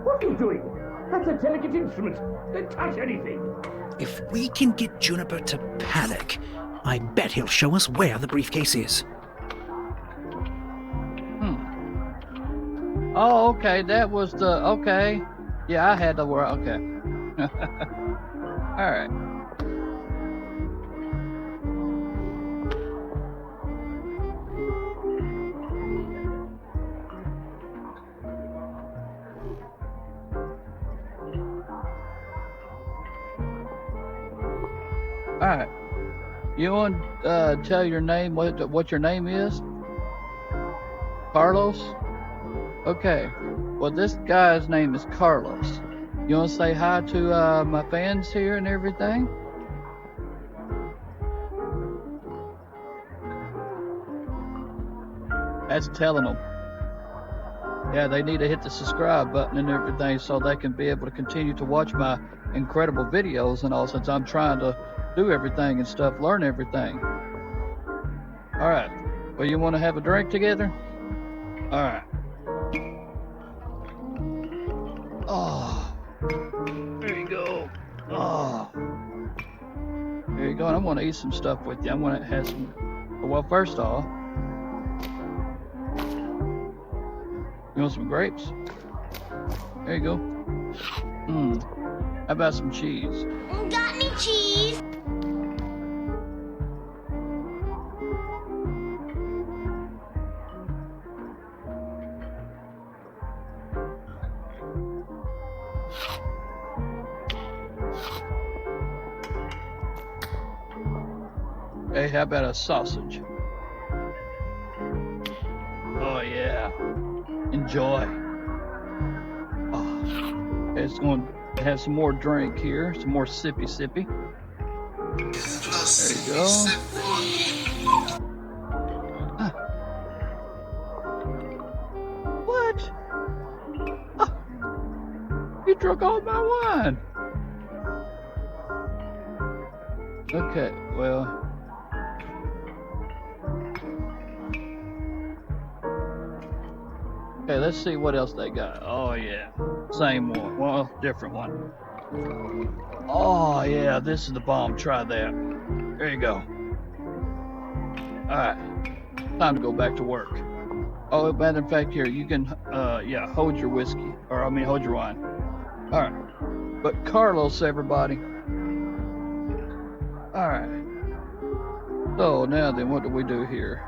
What are you doing? That's a delicate instrument. Don't touch anything. If we can get Juniper to panic, I bet he'll show us where the briefcase is. Oh, okay, that was the... Okay. Yeah, I had the word... Okay. Alright. Alright. You want to tell your name, what your name is? Carlos? Okay. Well, this guy's name is Carlos. You want to say hi to my fans here and everything? That's telling them. Yeah, they need to hit the subscribe button and everything so they can be able to continue to watch my incredible videos and all, since I'm trying to do everything and stuff, learn everything. All right. Well, you want to have a drink together? All right. Oh, there you go. Oh, there you go. And I'm going to eat some stuff with you. I'm going to have some. Well, first off, you want some grapes? There you go. How about some cheese? Got any cheese? Hey, how about a sausage? Oh, yeah. Enjoy. Oh. Okay, it's going to have some more drink here. Some more sippy. There you go. What? Oh. You drunk all my wine. Okay, well. Okay, let's see what else they got. Oh, yeah. Same one. Well, different one. Oh, yeah. This is the bomb. Try that. There you go. Alright. Time to go back to work. Oh, matter of fact, here, you can, yeah, hold your whiskey. Or, I mean, hold your wine. Alright. But Carlos, everybody. Alright. So, now then, what do we do here?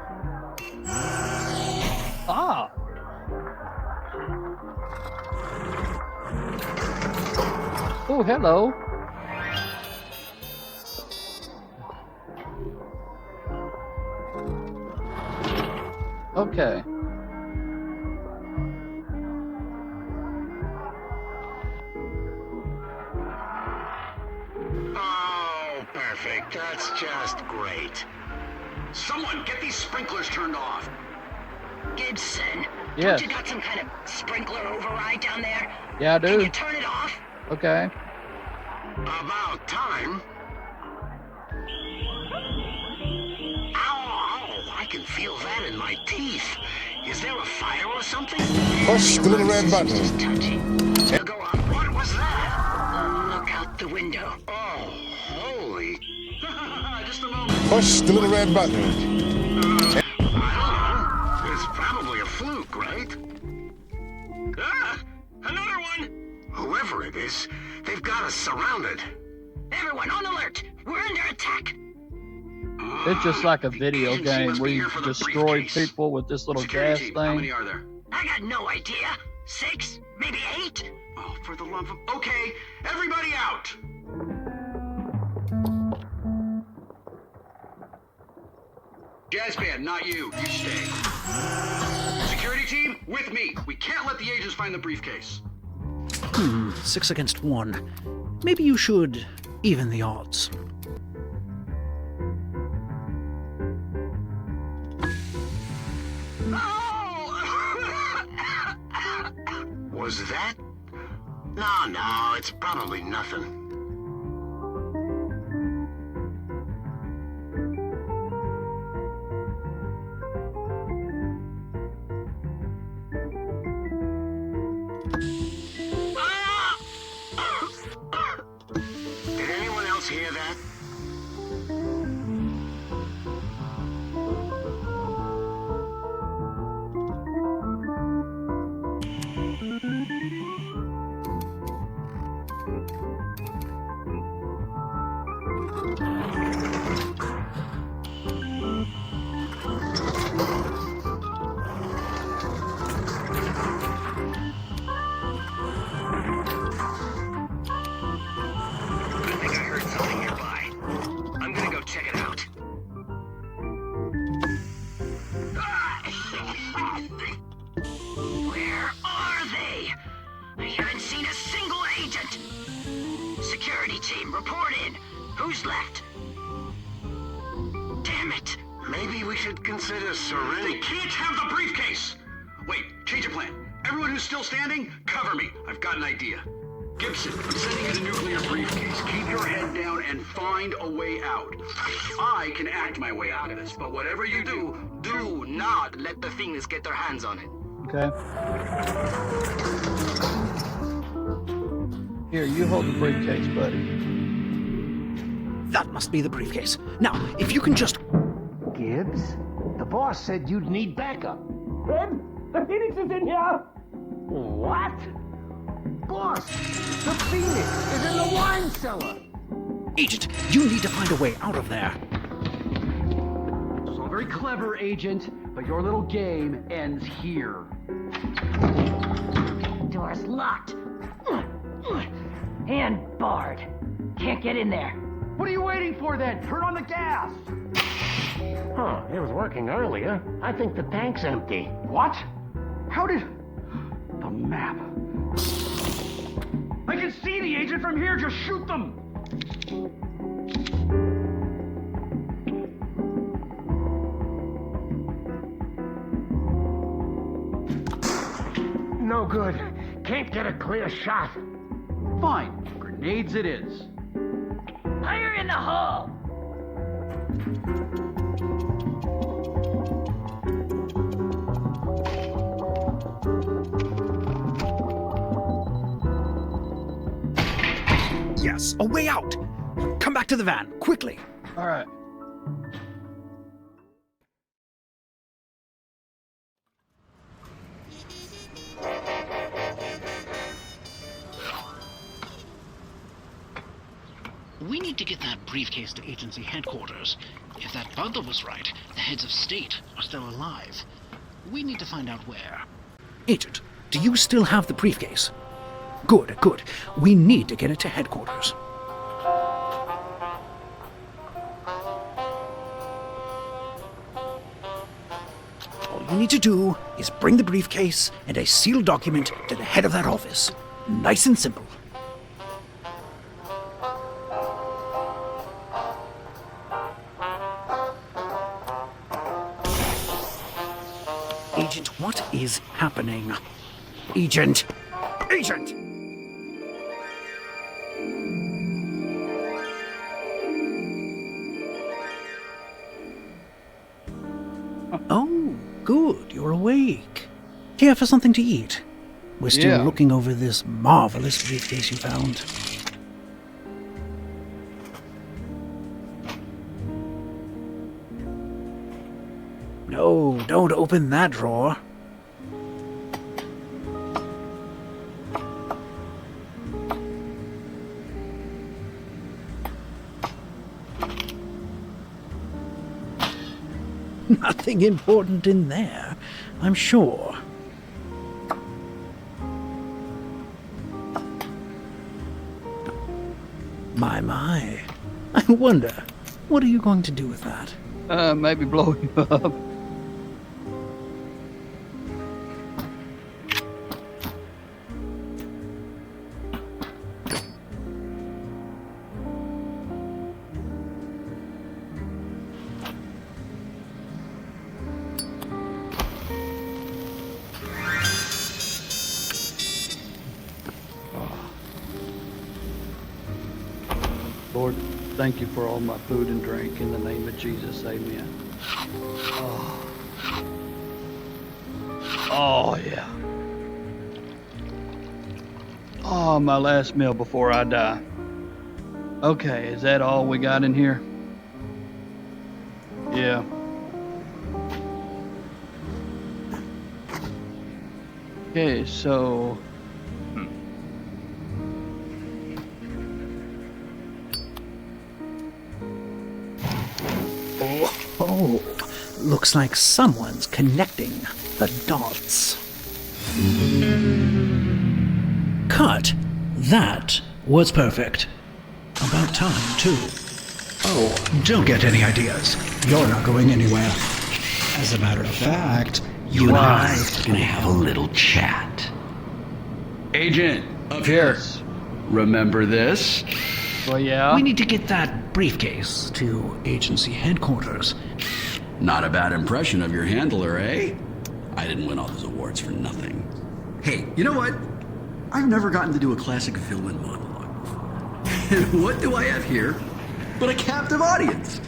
Ah! Oh, hello. Okay. Oh, perfect. That's just great. Someone get these sprinklers turned off. Gibson, Yes. don't you got some kind of sprinkler override down there? Yeah, I do. Can you turn it off? Okay. About time. Ow, I can feel that in my teeth. Is there a fire or something? Push the little red button. Go on. What was that? Look out the window. Oh, holy. Just a moment. Push the little red button. I don't know. It's probably a fluke, right? Ah! Another one! Whoever it is, they've got us surrounded. Everyone on alert! We're under attack! It's just like a video agency game must where be you here for the destroy briefcase. people with this little Security gas team, how many thing. are there? I got no idea. 6? Maybe 8? Oh, for the love of... Okay, everybody out! Jazz band, not you. You stay. Security team, with me. We can't let the agents find the briefcase. 6 against 1. Maybe you should even the odds. Was that? No, it's probably nothing. Did anyone else hear that? Where are they? I haven't seen a single agent. Security team, report in. Who's left? Damn it. Maybe we should consider surrendering. They can't have the briefcase! Wait, change of plan. Everyone who's still standing, cover me. I've got an idea. Gibson, I'm sending you the nuclear briefcase. Keep your head down and find a way out. I can act my way out of this, but whatever you do, do not let the Phoenix get their hands on it. Okay. Here, you hold the briefcase, buddy. That must be the briefcase. Now, if you can just... Gibbs? The boss said you'd need backup. Red, the Phoenix is in here! What? Boss, the Phoenix is in the wine cellar. Agent, you need to find a way out of there. It's all very clever, Agent, but your little game ends here. Door's locked. And barred. Can't get in there. What are you waiting for then? Turn on the gas! Huh, it was working earlier. I think the tank's empty. What? How did... The map. I can see the agent from here. Just shoot them. No good. Can't get a clear shot. Fine. Grenades it is. Fire in the hole! Yes, a way out! Come back to the van, quickly! All right. We need to get that briefcase to agency headquarters. If that bugler was right, the heads of state are still alive. We need to find out where. Agent, do you still have the briefcase? Good, good. We need to get it to headquarters. All you need to do is bring the briefcase and a sealed document to the head of that office. Nice and simple. Agent, what is happening? Agent! Agent! Oh, good, you're awake. Care for something to eat? We're still looking over this marvelous briefcase you found. No, don't open that drawer. Nothing important in there, I'm sure. My. I wonder, what are you going to do with that? Maybe blow him up. Lord, thank you for all my food and drink. In the name of Jesus, amen. Oh yeah. Oh, my last meal before I die. Okay, is that all we got in here? Yeah. Okay, so... Oh, looks like someone's connecting the dots. Cut. That was perfect. About time, too. Oh, don't get any ideas. You're not going anywhere. As a matter of fact, you and I are gonna have a little chat. Agent, up here. Remember this? Well, yeah. We need to get that briefcase to agency headquarters. Not a bad impression of your handler, eh? I didn't win all those awards for nothing. Hey, you know what? I've never gotten to do a classic villain monologue before. And what do I have here but a captive audience?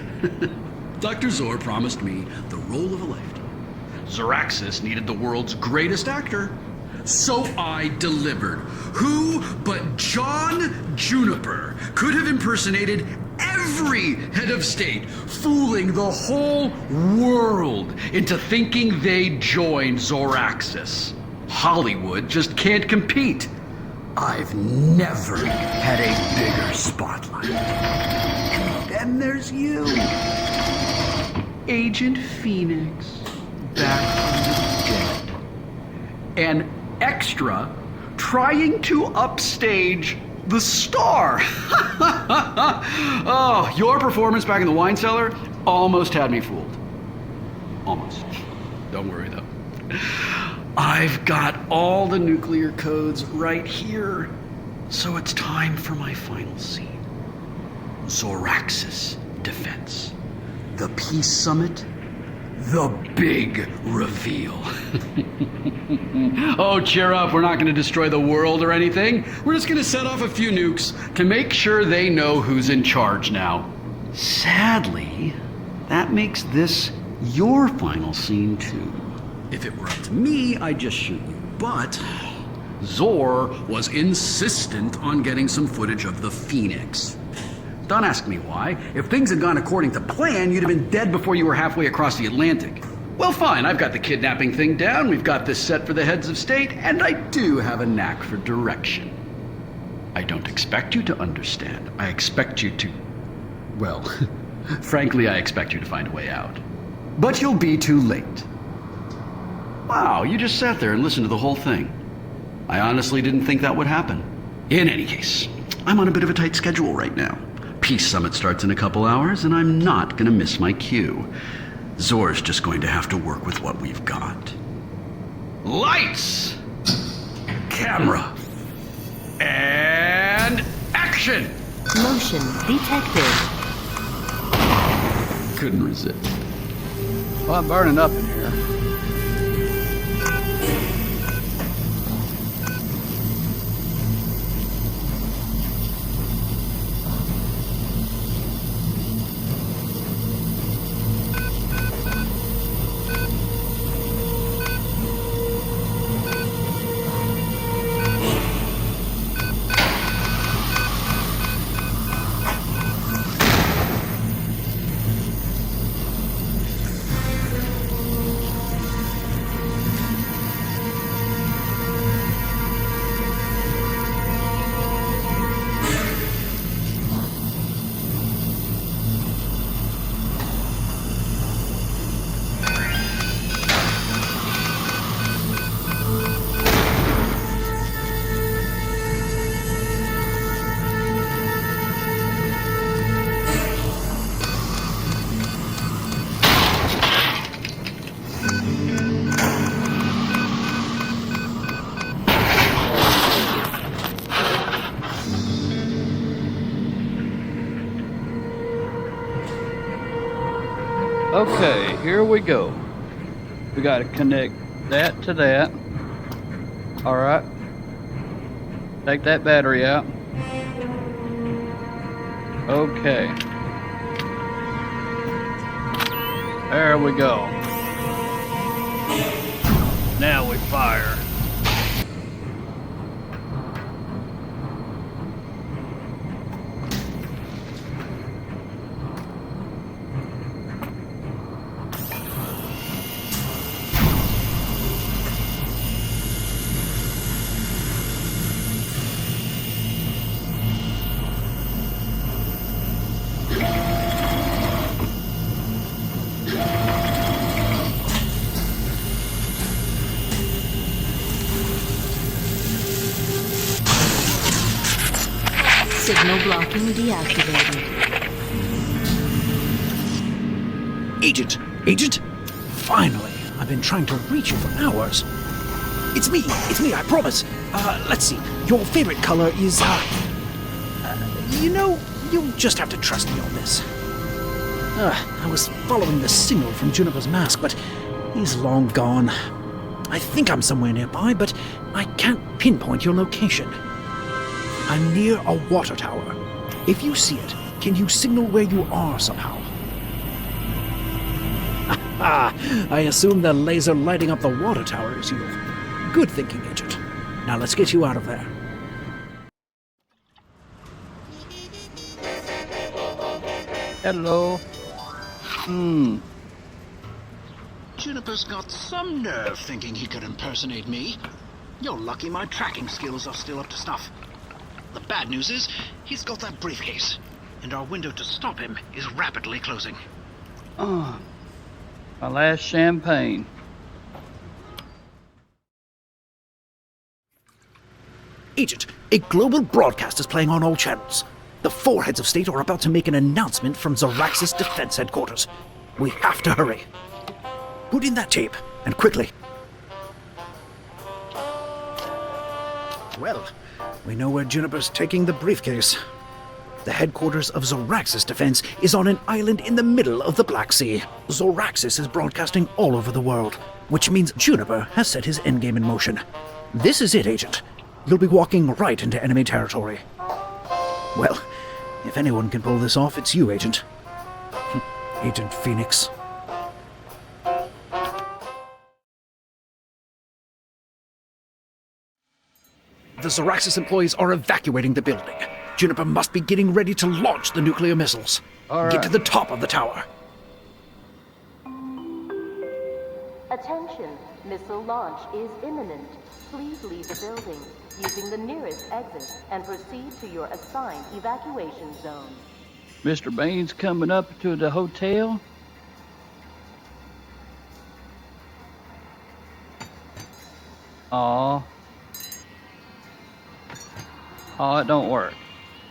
Dr. Zor promised me the role of a lifetime. Zoraxis needed the world's greatest actor. So I delivered. Who but John Juniper could have impersonated every head of state, fooling the whole world into thinking they joined Zoraxis. Hollywood just can't compete. I've never had a bigger spotlight. And then there's you. Agent Phoenix, back from the dead. And extra trying to upstage the star. Oh, your performance back in the wine cellar almost had me fooled. Almost. Don't worry though. I've got all the nuclear codes right here. So it's time for my final scene. Zoraxis defense. The peace summit. The big reveal. Oh, cheer up. We're not going to destroy the world or anything. We're just going to set off a few nukes to make sure they know who's in charge now. Sadly, that makes this your final scene too. If it were up to me, I'd just shoot you. But Zor was insistent on getting some footage of the Phoenix. Don't ask me why. If things had gone according to plan, you'd have been dead before you were halfway across the Atlantic. Well, fine, I've got the kidnapping thing down, we've got this set for the heads of state, and I do have a knack for direction. I don't expect you to understand. I expect you to... well, frankly, I expect you to find a way out. But you'll be too late. Wow, you just sat there and listened to the whole thing. I honestly didn't think that would happen. In any case, I'm on a bit of a tight schedule right now. Peace Summit starts in a couple hours, and I'm not going to miss my cue. Zor's just going to have to work with what we've got. Lights! Camera! And action! Motion detected. Couldn't resist. Well, I'm burning up in here. Okay, here we go. We got to connect that to that. All right. Take that battery out. Okay. There we go. Now we fire. Signal blocking deactivated. Agent! Finally! I've been trying to reach you for hours. It's me, I promise. Let's see. Your favorite color is, you know, you'll just have to trust me on this. I was following the signal from Juniper's mask, but he's long gone. I think I'm somewhere nearby, but I can't pinpoint your location. I'm near a water tower. If you see it, can you signal where you are somehow? I assume the laser lighting up the water tower is you. Good thinking, Agent. Now let's get you out of there. Hello. Juniper's got some nerve thinking he could impersonate me. You're lucky my tracking skills are still up to snuff. The bad news is, he's got that briefcase, and our window to stop him is rapidly closing. My last champagne. Agent, a global broadcast is playing on all channels. The 4 heads of state are about to make an announcement from Zoraxis Defense Headquarters. We have to hurry. Put in that tape, and quickly. Well, we know where Juniper's taking the briefcase. The headquarters of Zoraxis Defense is on an island in the middle of the Black Sea. Zoraxis is broadcasting all over the world, which means Juniper has set his endgame in motion. This is it, Agent. You'll be walking right into enemy territory. Well, if anyone can pull this off, it's you, Agent. Agent Phoenix. The Zoraxis employees are evacuating the building. Juniper must be getting ready to launch the nuclear missiles. All right. Get to the top of the tower. Attention, missile launch is imminent. Please leave the building using the nearest exit and proceed to your assigned evacuation zone. Mr. Bain's coming up to the hotel. Aw. Oh, it don't work.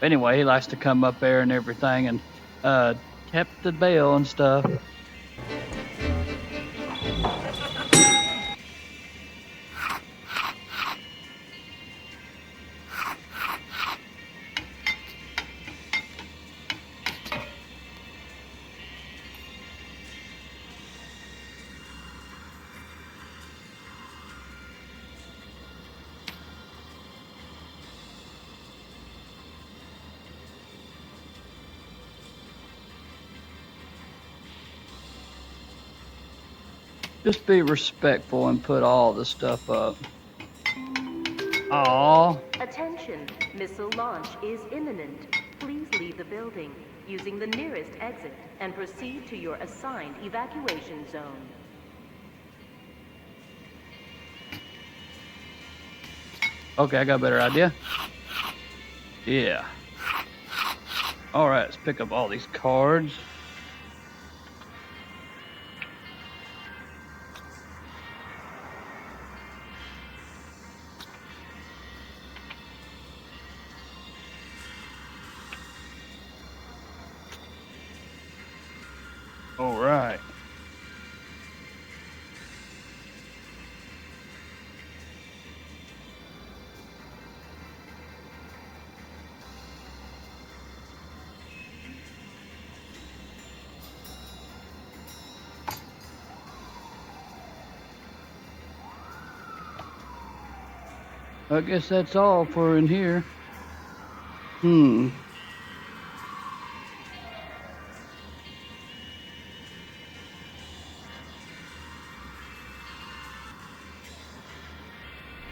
Anyway, he likes to come up there and everything and tap the bell and stuff. Just be respectful and put all the stuff up. Aww. Attention, missile launch is imminent. Please leave the building using the nearest exit and proceed to your assigned evacuation zone. Okay, I got a better idea. Yeah. Alright, let's pick up all these cards. All right. I guess that's all for in here.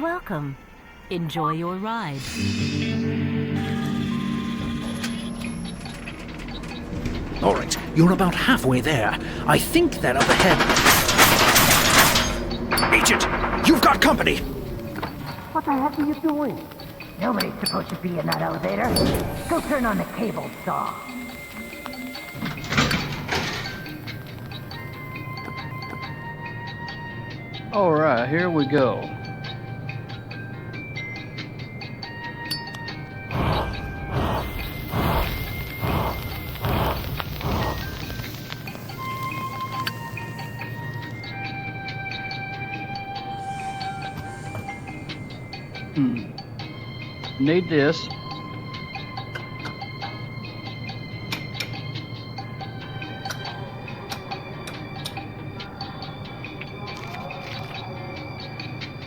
Welcome. Enjoy your ride. All right, you're about halfway there. I think that up ahead... Agent, you've got company! What the heck are you doing? Nobody's supposed to be in that elevator. Go turn on the cable saw. All right, here we go. Need this.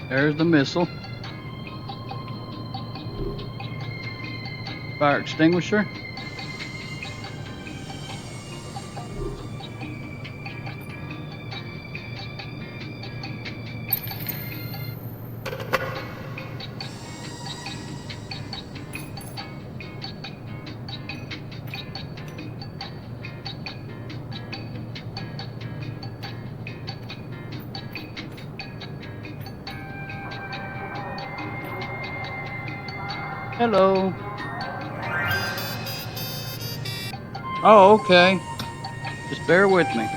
There's the missile. Fire extinguisher. Hello. Oh, okay. Just bear with me.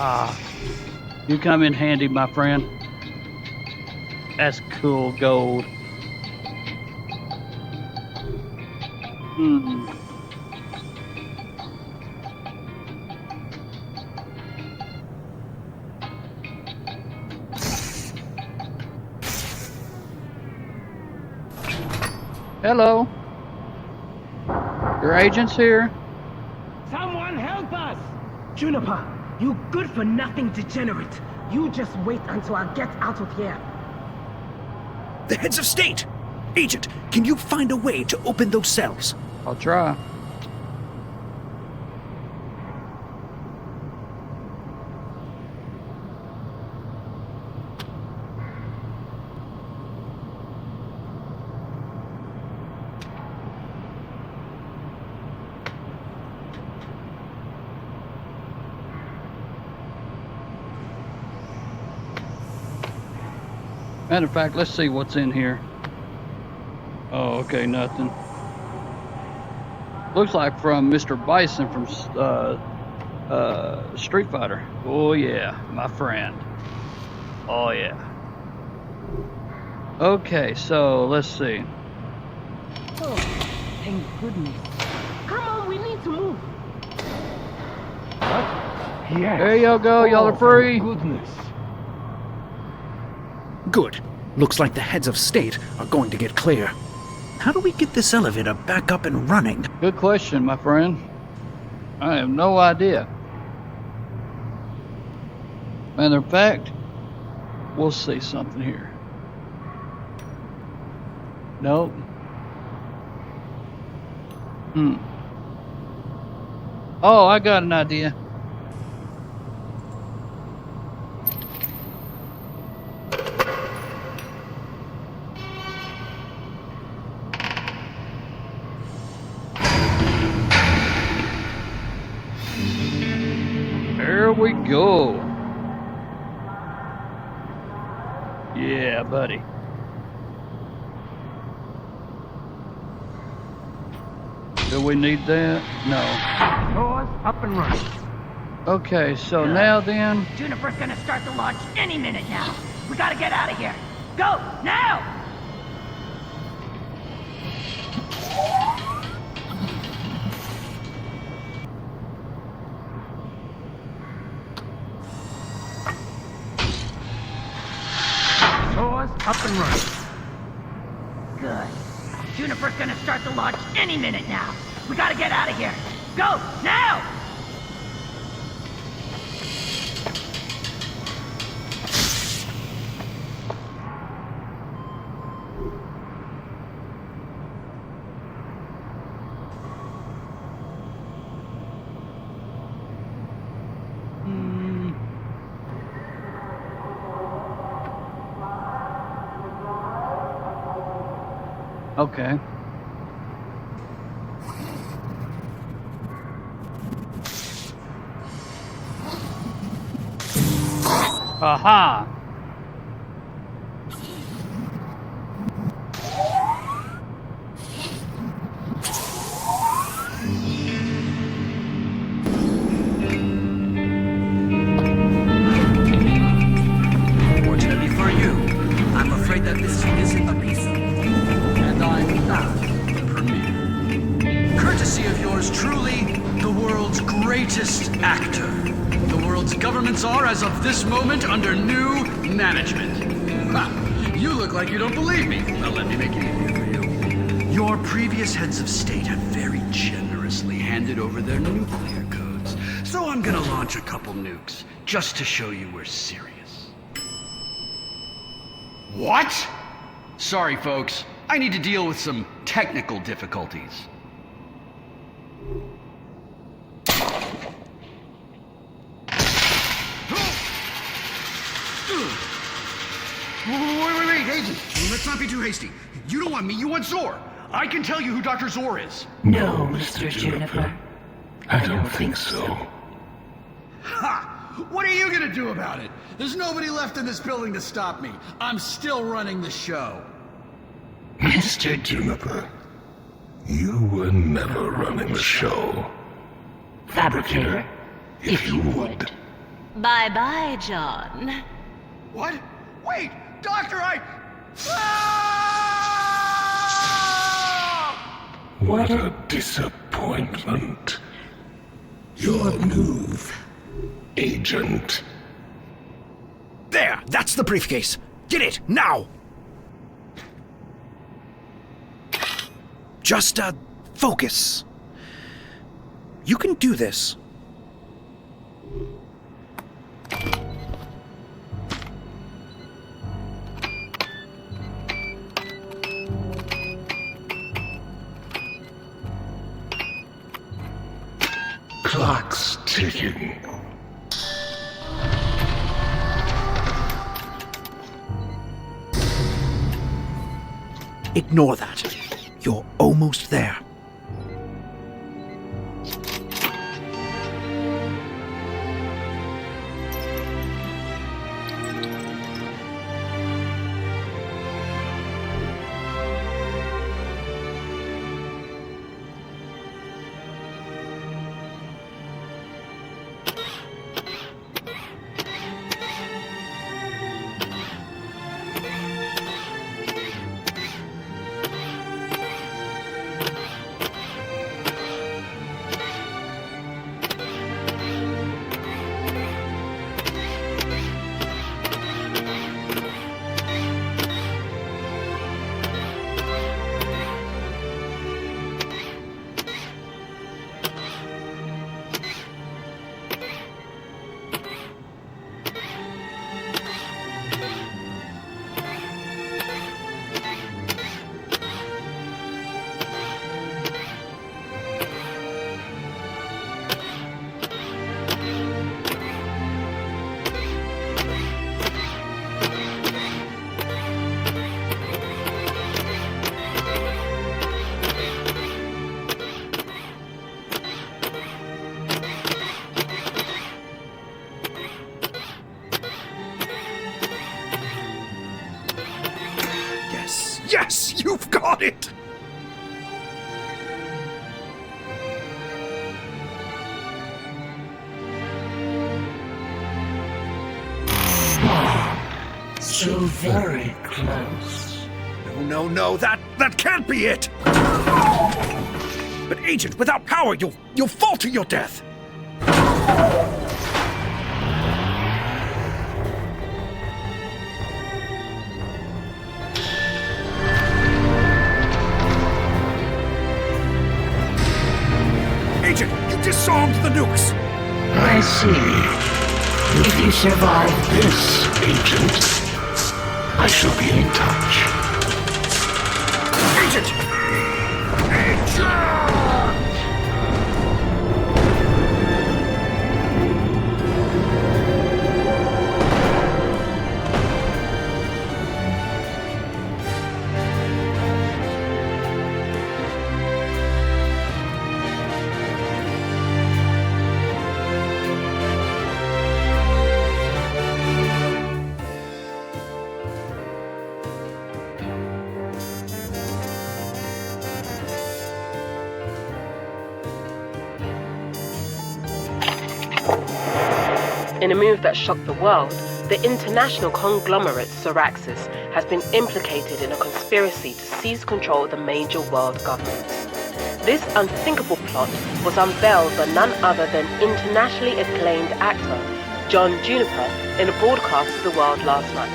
Ah, you come in handy, my friend. That's cool gold. Hello. Your agent's here. Someone help us! Juniper, you good-for-nothing degenerate. You just wait until I get out of here. The heads of state! Agent, can you find a way to open those cells? I'll try. Matter of fact, let's see what's in here. Oh, okay, nothing. Looks like from Mr. Bison from Street Fighter. Oh yeah, my friend. Oh yeah. Okay, so let's see. Oh, thank goodness. Come on, we need to move. Yes. There you go, y'all are free. Goodness. Good. Looks like the heads of state are going to get clear. How do we get this elevator back up and running? Good question, my friend. I have no idea. Matter of fact, we'll see something here. Nope. Oh, I got an idea. There we go. Yeah, buddy. Do we need that? No. Doors up and running. Okay, so now then. Juniper's gonna start the launch any minute now. We gotta get out of here. Go, now! Doors up and running. Good. Juniper's gonna start the launch any minute now. We gotta get out of here. Go, now! Okay. Aha! Fortunately for you, I'm afraid that this isn't a piece of... And I'm not the premier. Courtesy of yours truly, the world's greatest actor, the world's government governments are, as of this moment, under new management. Ha! You look like you don't believe me. Well, let me make it easier for you. Your previous heads of state have very generously handed over their nuclear codes. So I'm gonna launch a couple nukes, just to show you we're serious. What? Sorry, folks. I need to deal with some technical difficulties. Wait, Agent! Let's not be too hasty. You don't want me, you want Zor. I can tell you who Dr. Zor is. No, Mr. Juniper. I don't think so. Ha! What are you gonna do about it? There's nobody left in this building to stop me. I'm still running the show. Mr. Juniper, you were never running the show. Fabricator, if you would. Bye-bye, John. What? Wait! Doctor, I... What a disappointment. Your move, Agent. There! That's the briefcase! Get it, now! Just, focus. You can do this. Clock's ticking. Ignore that. You're almost there. Yes, you've got it! So very close. No, that can't be it! But Agent, without power, you'll fall to your death! Agent, you disarmed the nukes! I see. If you survive this, Agent, I shall be in touch. Agent! Agent! In a move that shocked the world, the international conglomerate Soraxis has been implicated in a conspiracy to seize control of the major world governments. This unthinkable plot was unveiled by none other than internationally acclaimed actor John Juniper, in a broadcast to the world last night.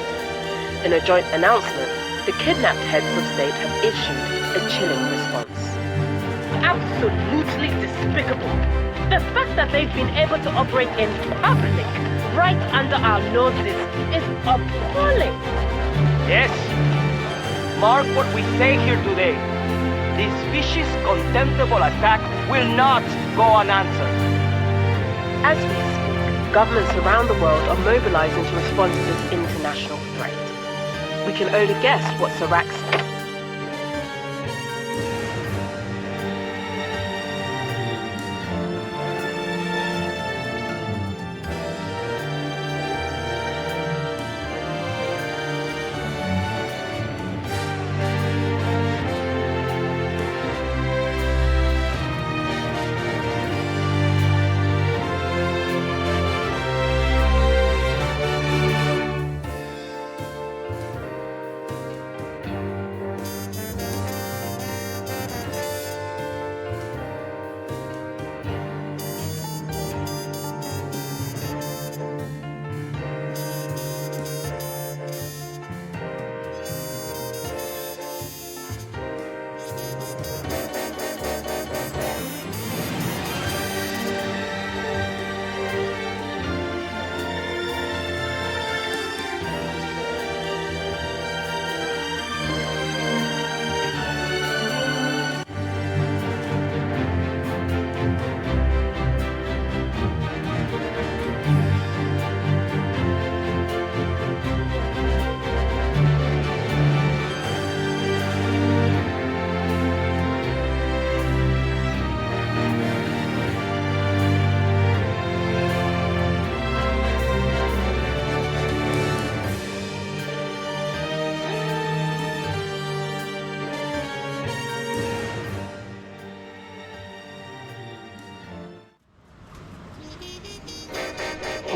In a joint announcement, the kidnapped heads of state have issued a chilling response. Absolutely despicable. The fact that they've been able to operate in public, right under our noses, is appalling. Yes. Mark what we say here today. This vicious, contemptible attack will not go unanswered. As we speak, governments around the world are mobilizing to respond to this international threat. We can only guess what Serac said.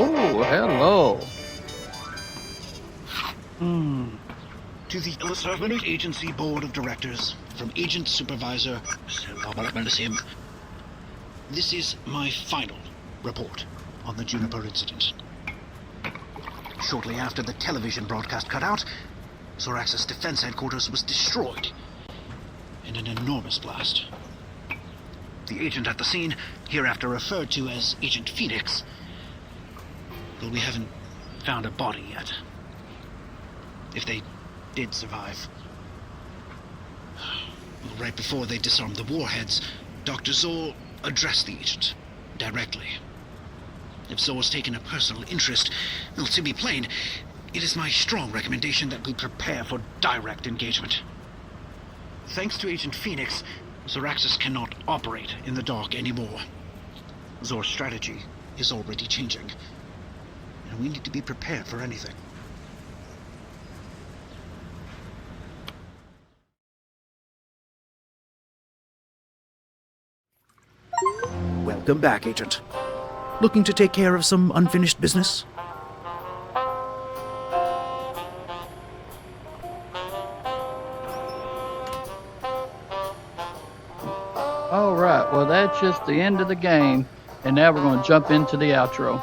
Oh, hello. To the Government Agency Board of Directors, from Agent Supervisor him. This is my final report on the Juniper incident. Shortly after the television broadcast cut out, Zorax's defense headquarters was destroyed in an enormous blast. The agent at the scene, hereafter referred to as Agent Phoenix, well, we haven't found a body yet. If they did survive. Right before they disarmed the warheads, Dr. Zor addressed the agent directly. If Zor's taken a personal interest, well, to be plain, it is my strong recommendation that we prepare for direct engagement. Thanks to Agent Phoenix, Zoraxis cannot operate in the dark anymore. Zor's strategy is already changing, and we need to be prepared for anything. Welcome back, Agent. Looking to take care of some unfinished business? All right, well, that's just the end of the game, and now we're going to jump into the outro.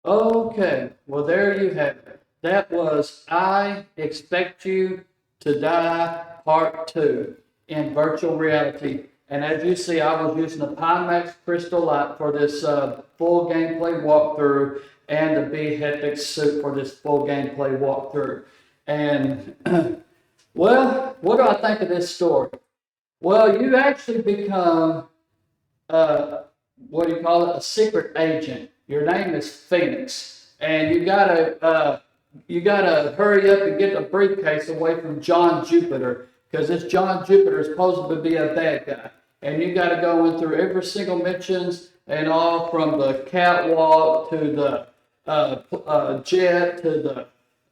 Okay, well, there you have it. That was I Expect You To Die Part 2 in virtual reality. And as you see, I was using the Pimax Crystal Light for this full gameplay walkthrough and the B Haptics Suit for this full gameplay walkthrough. And, well, what do I think of this story? Well, you actually become, what do you call it, a secret agent. Your name is Phoenix. And you gotta hurry up and get the briefcase away from John Juniper, because this John Juniper is supposed to be a bad guy. And you got to go in through every single missions and all, from the catwalk to the jet to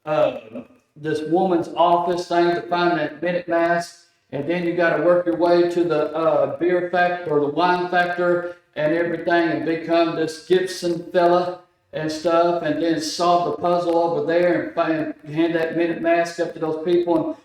the this woman's office thing to find that minute mask. And then you got to work your way to the beer factory or the wine factory and everything, and become this Gibson fella and stuff, and then solve the puzzle over there and hand that minute mask up to those people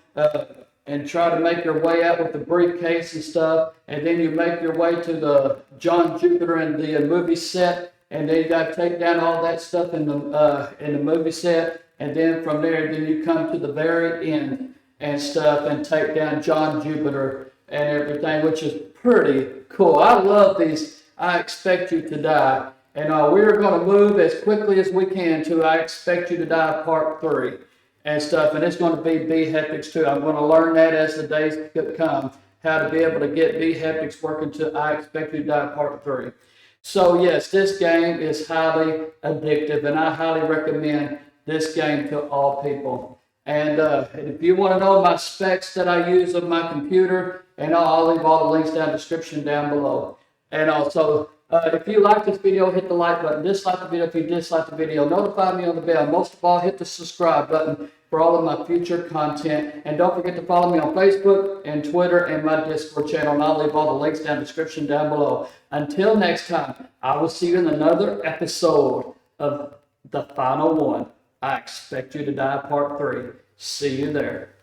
and try to make your way out with the briefcase and stuff. And then you make your way to the John Juniper and the movie set and then you got to take down all that stuff in the movie set, and then from there, then you come to the very end and stuff and take down John Juniper and everything, which is pretty cool. I love these I Expect You To Die. And we're going to move as quickly as we can to I Expect You To Die Part 3 and stuff. And it's going to be B Haptics 2. I'm going to learn that as the days come, how to be able to get B Haptics working to I Expect You To Die Part 3. So yes, this game is highly addictive, and I highly recommend this game to all people. And if you want to know my specs that I use of my computer, and I'll leave all the links down in the description down below. And also, if you like this video, hit the like button. Dislike the video if you dislike the video. Notify me on the bell. Most of all, hit the subscribe button for all of my future content. And don't forget to follow me on Facebook and Twitter and my Discord channel. And I'll leave all the links down in the description down below. Until next time, I will see you in another episode of the final one. I Expect You To Die Part 3. See you there.